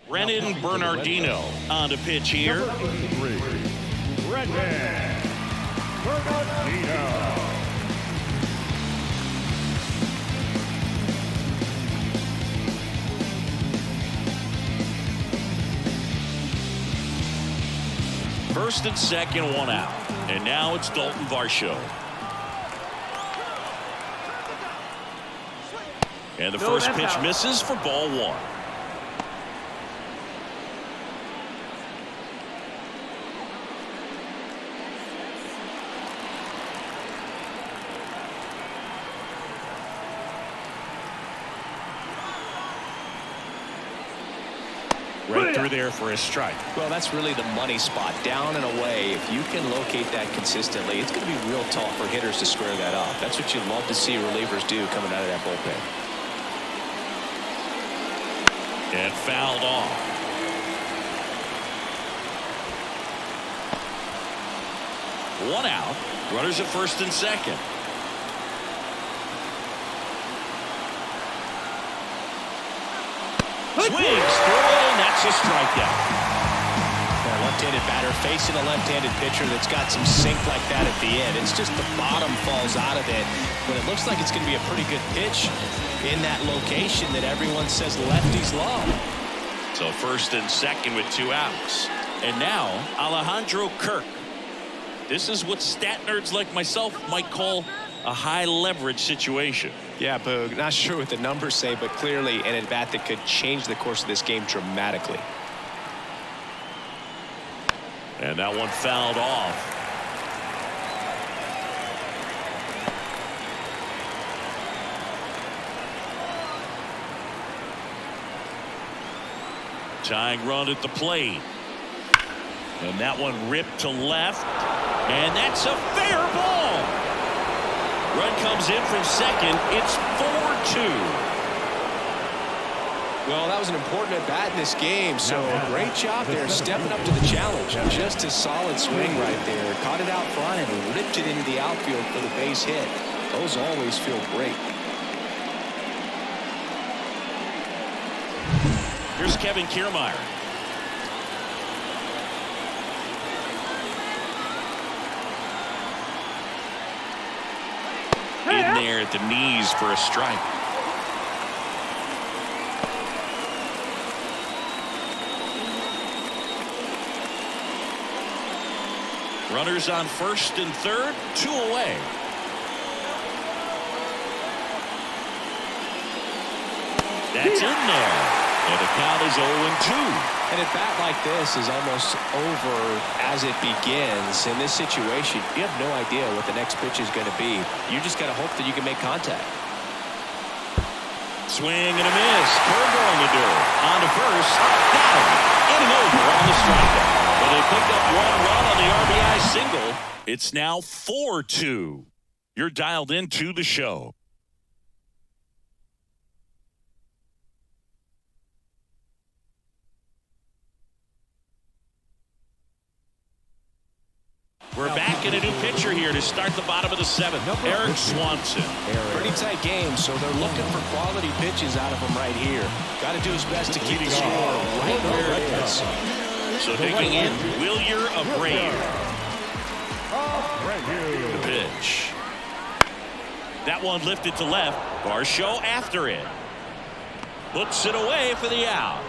S1: Brennan Bernardino on the pitch here.
S3: Brennan Bernardino.
S1: First and second, 1 out. And now it's Dalton Varsho. And the first pitch misses for ball 1. Right through there for a strike.
S2: Well, that's really the money spot. Down and away. If you can locate that consistently, it's going to be real tough for hitters to square that up. That's what you love to see relievers do coming out of that bullpen.
S1: And fouled off. One out. Runners at first and second. Swings through it, and that's a strikeout.
S2: Yeah,
S5: left-handed batter facing a left-handed pitcher that's got some sink like that at the end. It's just the bottom falls out of it. But it looks like it's going to be a pretty good pitch in that location that everyone says lefties love.
S1: So first and second with 2 outs. And now Alejandro Kirk. This is what stat nerds like myself might call a high leverage situation.
S5: Yeah, Boog, not sure what the numbers say, but clearly an at-bat that could change the course of this game dramatically.
S1: And that one fouled off. Tying run at the plate. And that one ripped to left. And that's a fair ball. Run comes in from second. It's 4-2.
S5: Well, that was an important at-bat in this game, so great job there stepping up to the challenge. Just a solid swing right there. Caught it out front and ripped it into the outfield for the base hit. Those always feel great.
S1: Here's Kevin Kiermaier. In there at the knees for a strike. Runners on first and third, 2 away. That's in there. And the count is 0-2.
S5: An at-bat like this is almost over as it begins. In this situation, you have no idea what the next pitch is going to be. You just got to hope that you can make contact.
S1: Swing and a miss. Curveball in the dirt. On to first. Got him. Inning over on the strikeout. But they picked up 1 run on the RBI single. It's now 4-2. You're dialed into the show. We're back in a new pitcher here to start the bottom of the 7th. Eric Swanson.
S5: Pretty tight game, so they're looking for quality pitches out of him right here. Got to do his best to keep the score right where it is.
S1: So digging in, Wilyer Abreu. The pitch. That one lifted to left. Varsho after it. Looks it away for the out.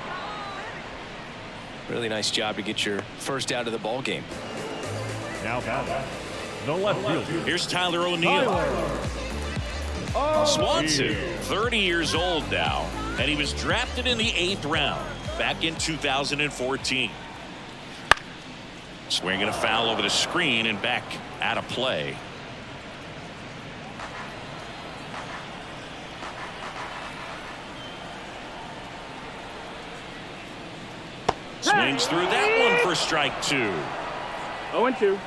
S5: Really nice job to get your first out of the ball game.
S3: Now batting, the left fielder.
S1: Here's Tyler O'Neill. Swanson, 30 years old now, and he was drafted in the 8th round back in 2014. Swinging a foul over the screen and back out of play. Swings through that one for strike 2.
S4: 0-2.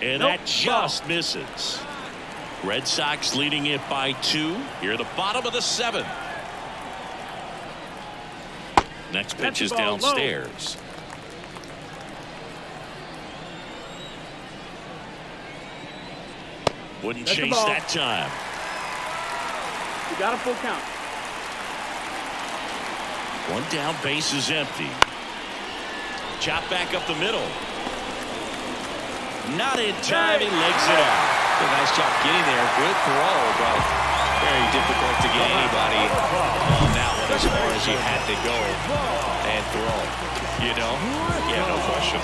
S1: And that just misses. Red Sox leading it by 2. Here at the bottom of the 7th. Next pitch is downstairs. Wouldn't chase that time.
S4: You got a full count.
S1: 1 down, base is empty. Chop back up the middle. Not in time, he legs it out.
S5: A nice job getting there. Good throw, but very difficult to get anybody on that one as far as he had to go and throw. You know? Yeah, no question.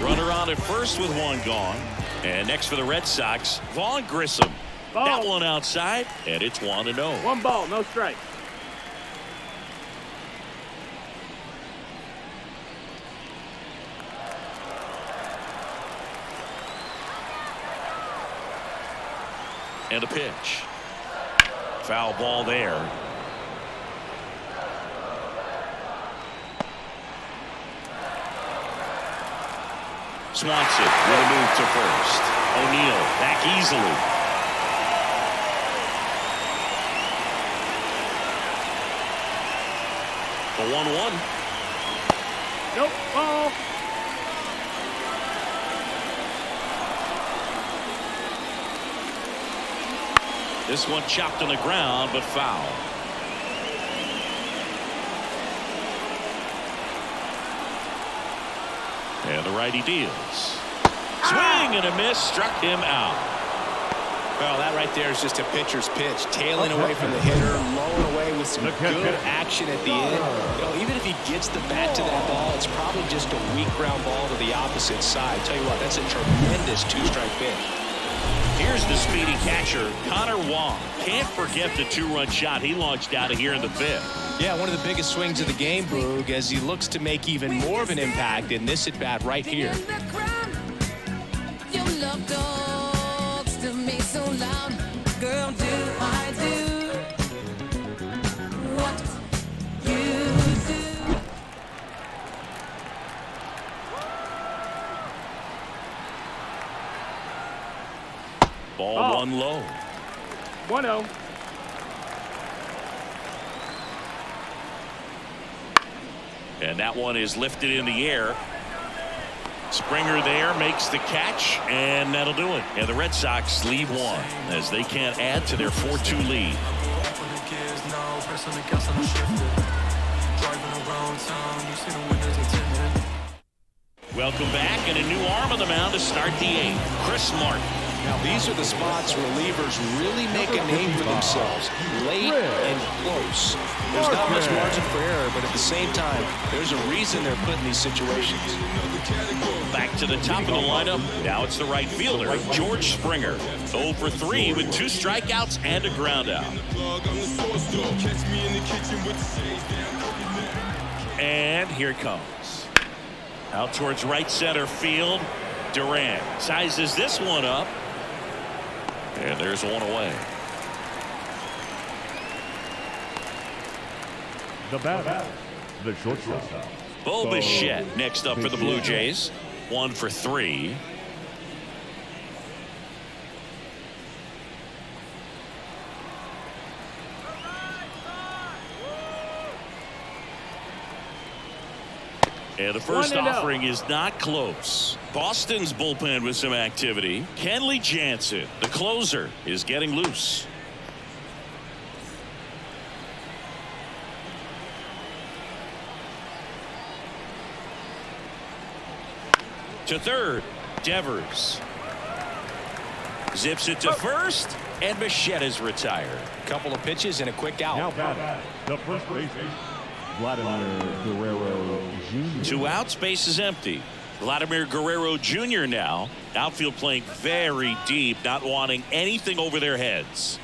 S1: Runner on at first with 1 gone. And next for the Red Sox, Vaughn Grissom.
S4: Ball.
S1: That one outside, and it's 1-0.
S4: 1 ball, no strike.
S1: And a pitch. Foul ball there. Swanson with a move to first. O'Neill back easily. The 1-1.
S4: Nope. Ball.
S1: This one chopped on the ground, but foul. And the righty deals. Swing and a miss, struck him out.
S5: Well, that right there is just a pitcher's pitch. Tailing away from the hitter, lowing away with some good action at the end. You know, even if he gets the bat to that ball, it's probably just a weak ground ball to the opposite side. Tell you what, that's a tremendous two-strike pitch.
S1: Here's the speedy catcher, Connor Wong. Can't forget the two-run shot he launched out of here in the fifth.
S5: Yeah, one of the biggest swings of the game, Boog, as he looks to make even more of an impact in this at-bat right here.
S9: Your love talks to me so loud. Girl, do I do what you do?
S1: Ball one low.
S4: 1-0.
S1: And that one is lifted in the air. Springer there makes the catch, and that'll do it. And the Red Sox leave one as they can't add to their 4-2 lead. Welcome back, and a new arm on the mound to start the eighth. Chris Martin.
S5: Now, these are the spots relievers really make a name for themselves. Late and close. There's not much margin for error, but at the same time, there's a reason they're put in these situations.
S1: Back to the top of the lineup. Now it's the right fielder, George Springer. 0 for 3 with 2 strikeouts and a ground out. And here it comes. Out towards right center field. Durant sizes this one up. And there's one away.
S3: The batter, the shortstop.
S1: Bo Bichette next up for the Blue Jays. 1 for 3. And the first offering is not close. Boston's bullpen with some activity. Kenley Jansen, the closer, is getting loose. To third, Devers. Zips it to first, and Bichette is retired.
S5: Couple of pitches and a quick out.
S3: Now batting, the first baseman, Vladimir Guerrero Jr.
S1: 2 outs, base is empty. Vladimir Guerrero Jr. now. Outfield playing very deep, not wanting anything over their heads.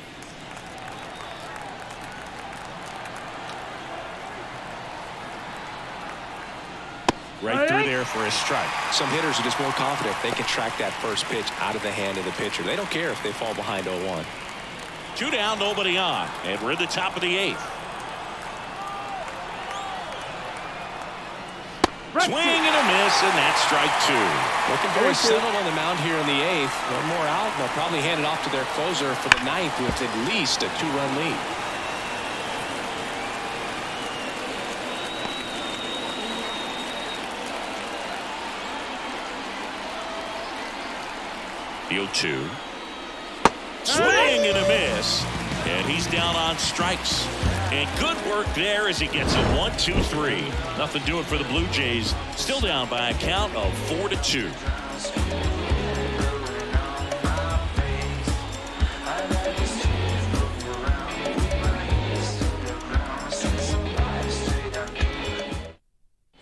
S1: Right through there for a strike.
S5: Some hitters are just more confident they can track that first pitch out of the hand of the pitcher. They don't care if they fall behind 0-1.
S1: 2 down, nobody on, and we're at the top of the 8th. Swing and a miss, and that's strike 2.
S5: Looking very settled on the mound here in the 8th. One more out, and they'll probably hand it off to their closer for the 9th with at least a 2-run lead.
S1: The 0-2. Swing and a miss. And he's down on strikes. And good work there as he gets it 1-2-3. Nothing doing for the Blue Jays. Still down by a count of 4-2.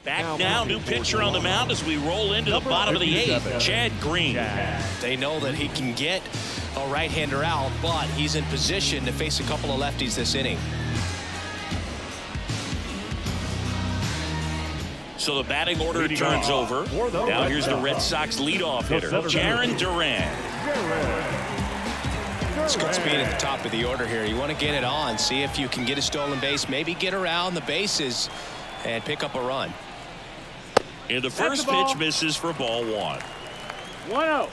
S1: Back now, new pitcher on the mound as we roll into the bottom of the 8th. Chad Green.
S5: They know that he can get a right-hander out, but he's in position to face a couple of lefties this inning.
S1: So the batting order turns over. Now here's the Red Sox leadoff hitter, Jarren Duran.
S5: It's good speed at the top of the order here. You want to get it on, see if you can get a stolen base, maybe get around the bases and pick up a run.
S1: And the first pitch misses for ball 1.
S4: 1-0.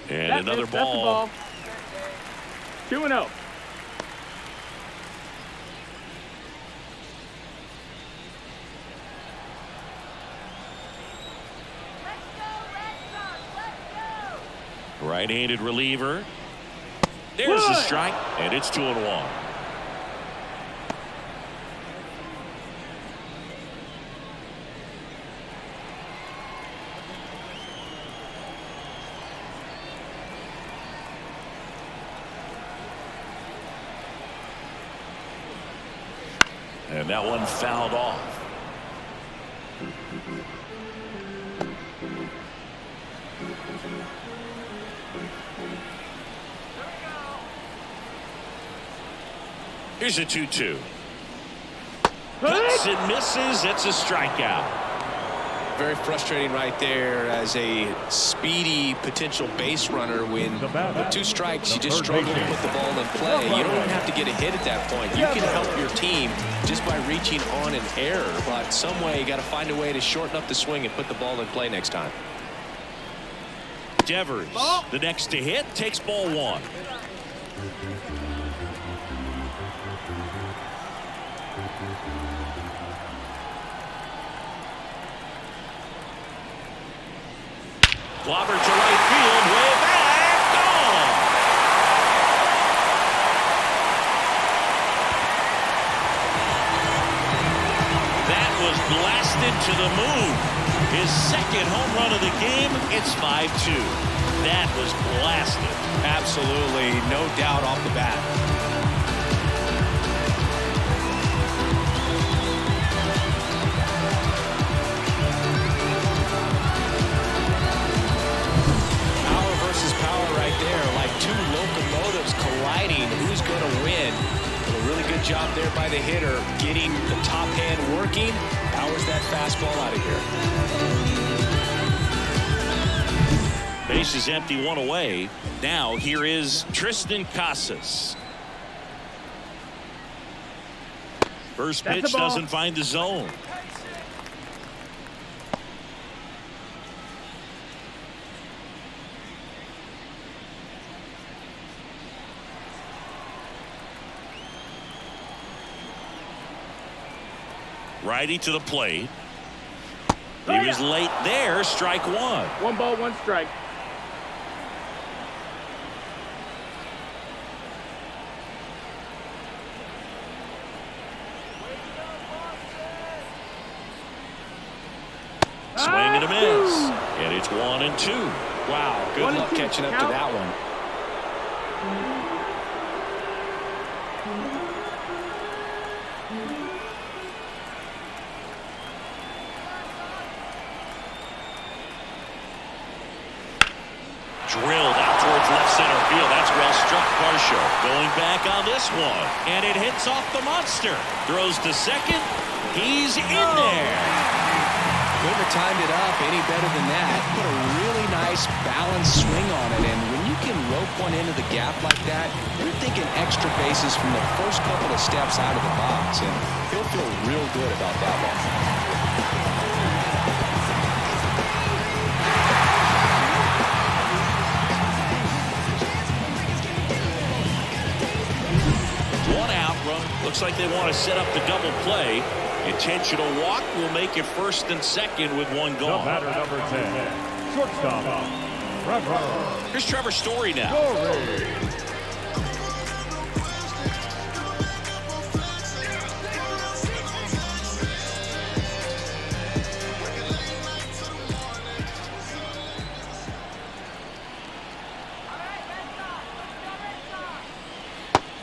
S1: And another ball.
S4: 2-0.
S1: Right-handed reliever. There's the strike, and it's 2-1. And that one fouled off. Here's a 2-2. Cuts and misses. It's a strikeout.
S2: Very frustrating right there as a speedy potential base runner when with 2 strikes you just struggle to put the ball in play. You don't even have to get a hit at that point. You can help your team just by reaching on an error, but some way you got to find a way to shorten up the swing and put the ball in play next time.
S1: Devers, the next to hit, takes ball 1. Clobber to right field, way back, gone. That was blasted to the moon. His second home run of the game. It's 5-2. That was blasted.
S2: Absolutely, no doubt off the bat. Two locomotives colliding. Who's going to win? A really good job there by the hitter, getting the top hand working. Powers that fastball out of here.
S1: Base is empty, 1 away. Now here is Tristan Casas. First pitch doesn't find the zone. Righty to the plate. He was late there. Strike 1.
S4: 1 ball, 1 strike.
S1: Swing and a miss. And it's 1-2.
S2: Wow. Good luck catching up to that one.
S1: Drilled out towards left center field. That's well struck. Varsho going back on this one. And it hits off the monster. Throws to second. He's in there.
S2: Couldn't have timed it up any better than that. Put a really nice balanced swing on it. And when you can rope one into the gap like that, you're thinking extra bases from the first couple of steps out of the box. And he'll feel real good about that one.
S1: Looks like they want to set up the double play. Intentional walk will make it first and second with 1 gone.
S3: The batter, number 10, shortstop, Trevor.
S1: Here's Trevor Story now.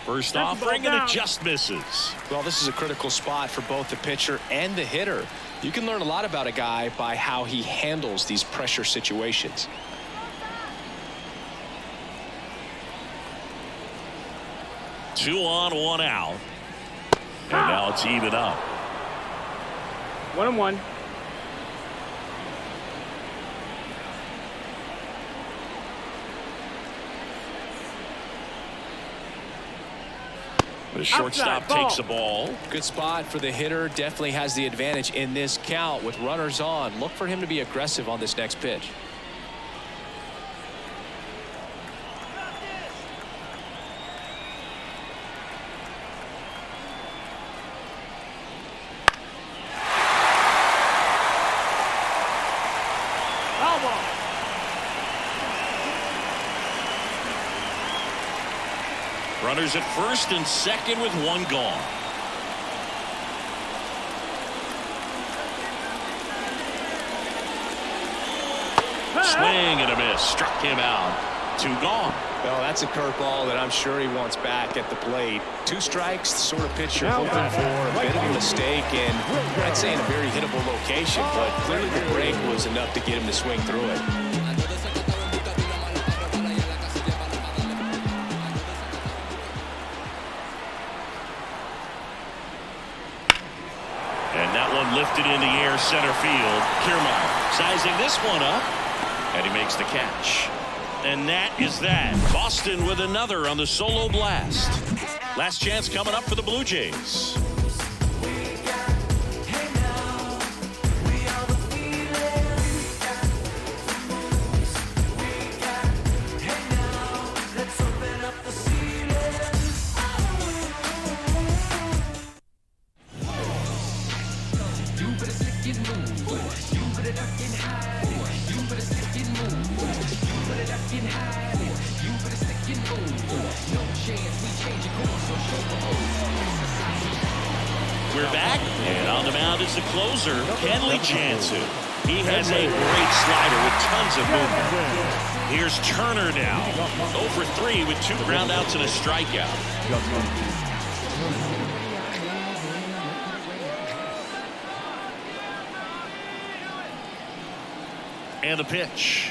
S1: First offering and it just misses.
S2: Well, this is a critical spot for both the pitcher and the hitter. You can learn a lot about a guy by how he handles these pressure situations.
S1: Two on, 1 out. And now it's even up.
S4: 1-1.
S1: The shortstop takes the ball.
S2: Good spot for the hitter. Definitely has the advantage in this count with runners on. Look for him to be aggressive on this next pitch.
S1: Runners at first and second with one gone. Swing and a miss. Struck him out. 2 gone.
S2: Well, that's a curveball that I'm sure he wants back at the plate. 2 strikes, the sort of pitch you're hoping for. A bit of a mistake, and I'd say in a very hittable location, but clearly the break was enough to get him to swing through it.
S1: And that one lifted in the air center field. Kiermaier sizing this one up, and he makes the catch. And that is that. Boston with another on the solo blast. Last chance coming up for the Blue Jays. We're back, and on the mound is the closer, Kenley Jansen. He has a great slider with tons of movement. Here's Turner now, 0 for 3 with 2 groundouts and a strikeout. And the pitch.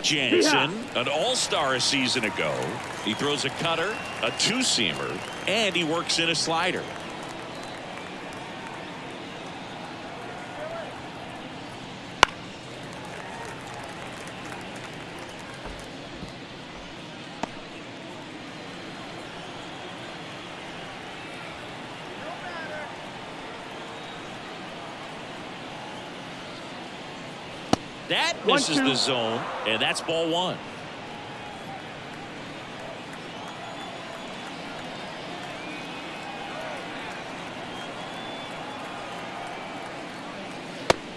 S1: Jansen, an all-star a season ago. He throws a cutter, a 2-seamer, and he works in a slider. That misses the zone, and that's ball 1.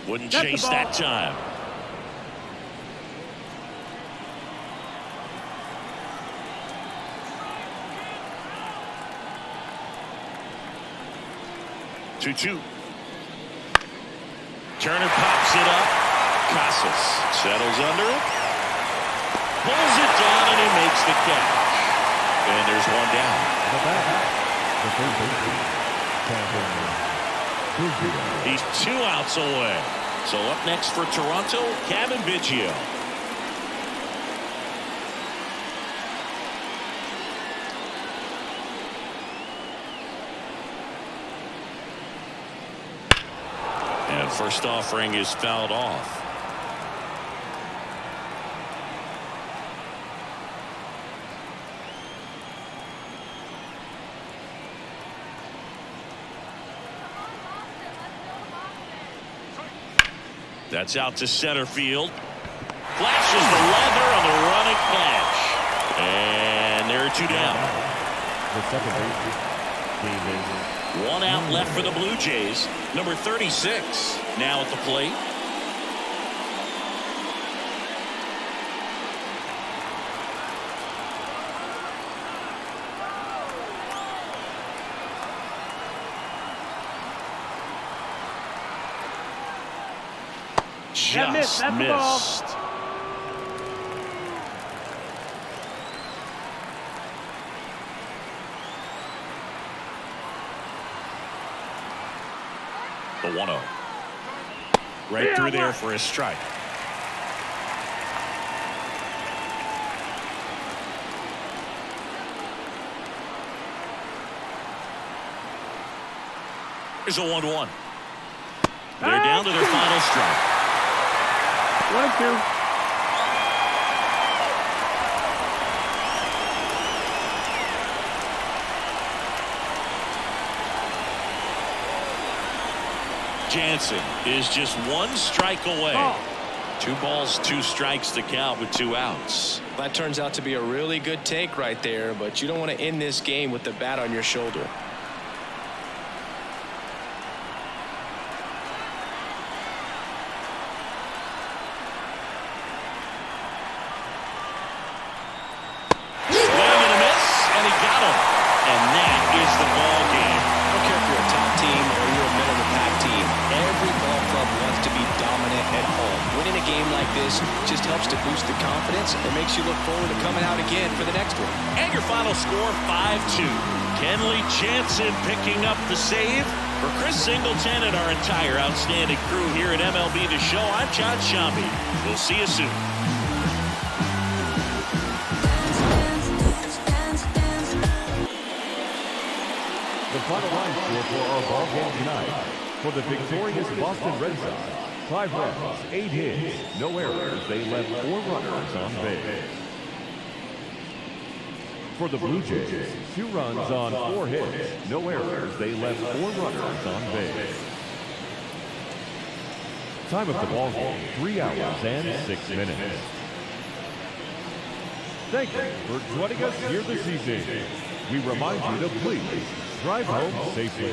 S1: Wouldn't chase that time. Two. Turner pops it up. Casas settles under it, pulls it down, and he makes the catch. And there's one down. He's 2 outs away. So up next for Toronto, Kevin Biggio. And first offering is fouled off. That's out to center field. Flashes the leather on the running catch. And there are 2 down. 1 out left for the Blue Jays. Number 36 now at the plate. Just missed. The 1-0. Right through there for a strike. Here's a 1-1. They're down to their final strike.
S4: 1-2.
S1: Jansen is just one strike away. 2 balls, 2 strikes to count with 2 outs.
S5: That turns out to be a really good take right there, but you don't want to end this game with the bat on your shoulder.
S1: Swing and a miss, and he got him. And that is the ball game.
S5: I don't care if you're a top team or you're a middle-of-the-pack team. Every ball club wants to be dominant at home. Winning a game like this just helps to boost the confidence and makes you look forward to coming out again for the next one.
S1: And your final score, 5-2. Kenley Jansen picking up the save. For Chris Singleton and our entire outstanding crew here at MLB The Show, I'm John Shambi. We'll see you soon.
S3: The final line score for our ball game tonight. For the victorious Boston Red Sox, 5 runs, 8 hits, no errors. They left 4 runners on base. For the Blue Jays, 2 runs on 4 hits, no errors. They left 4 runners on base. Time of the ball game, 3 hours and 6 minutes. Thank you for joining us here this evening. We remind you to please drive home safely.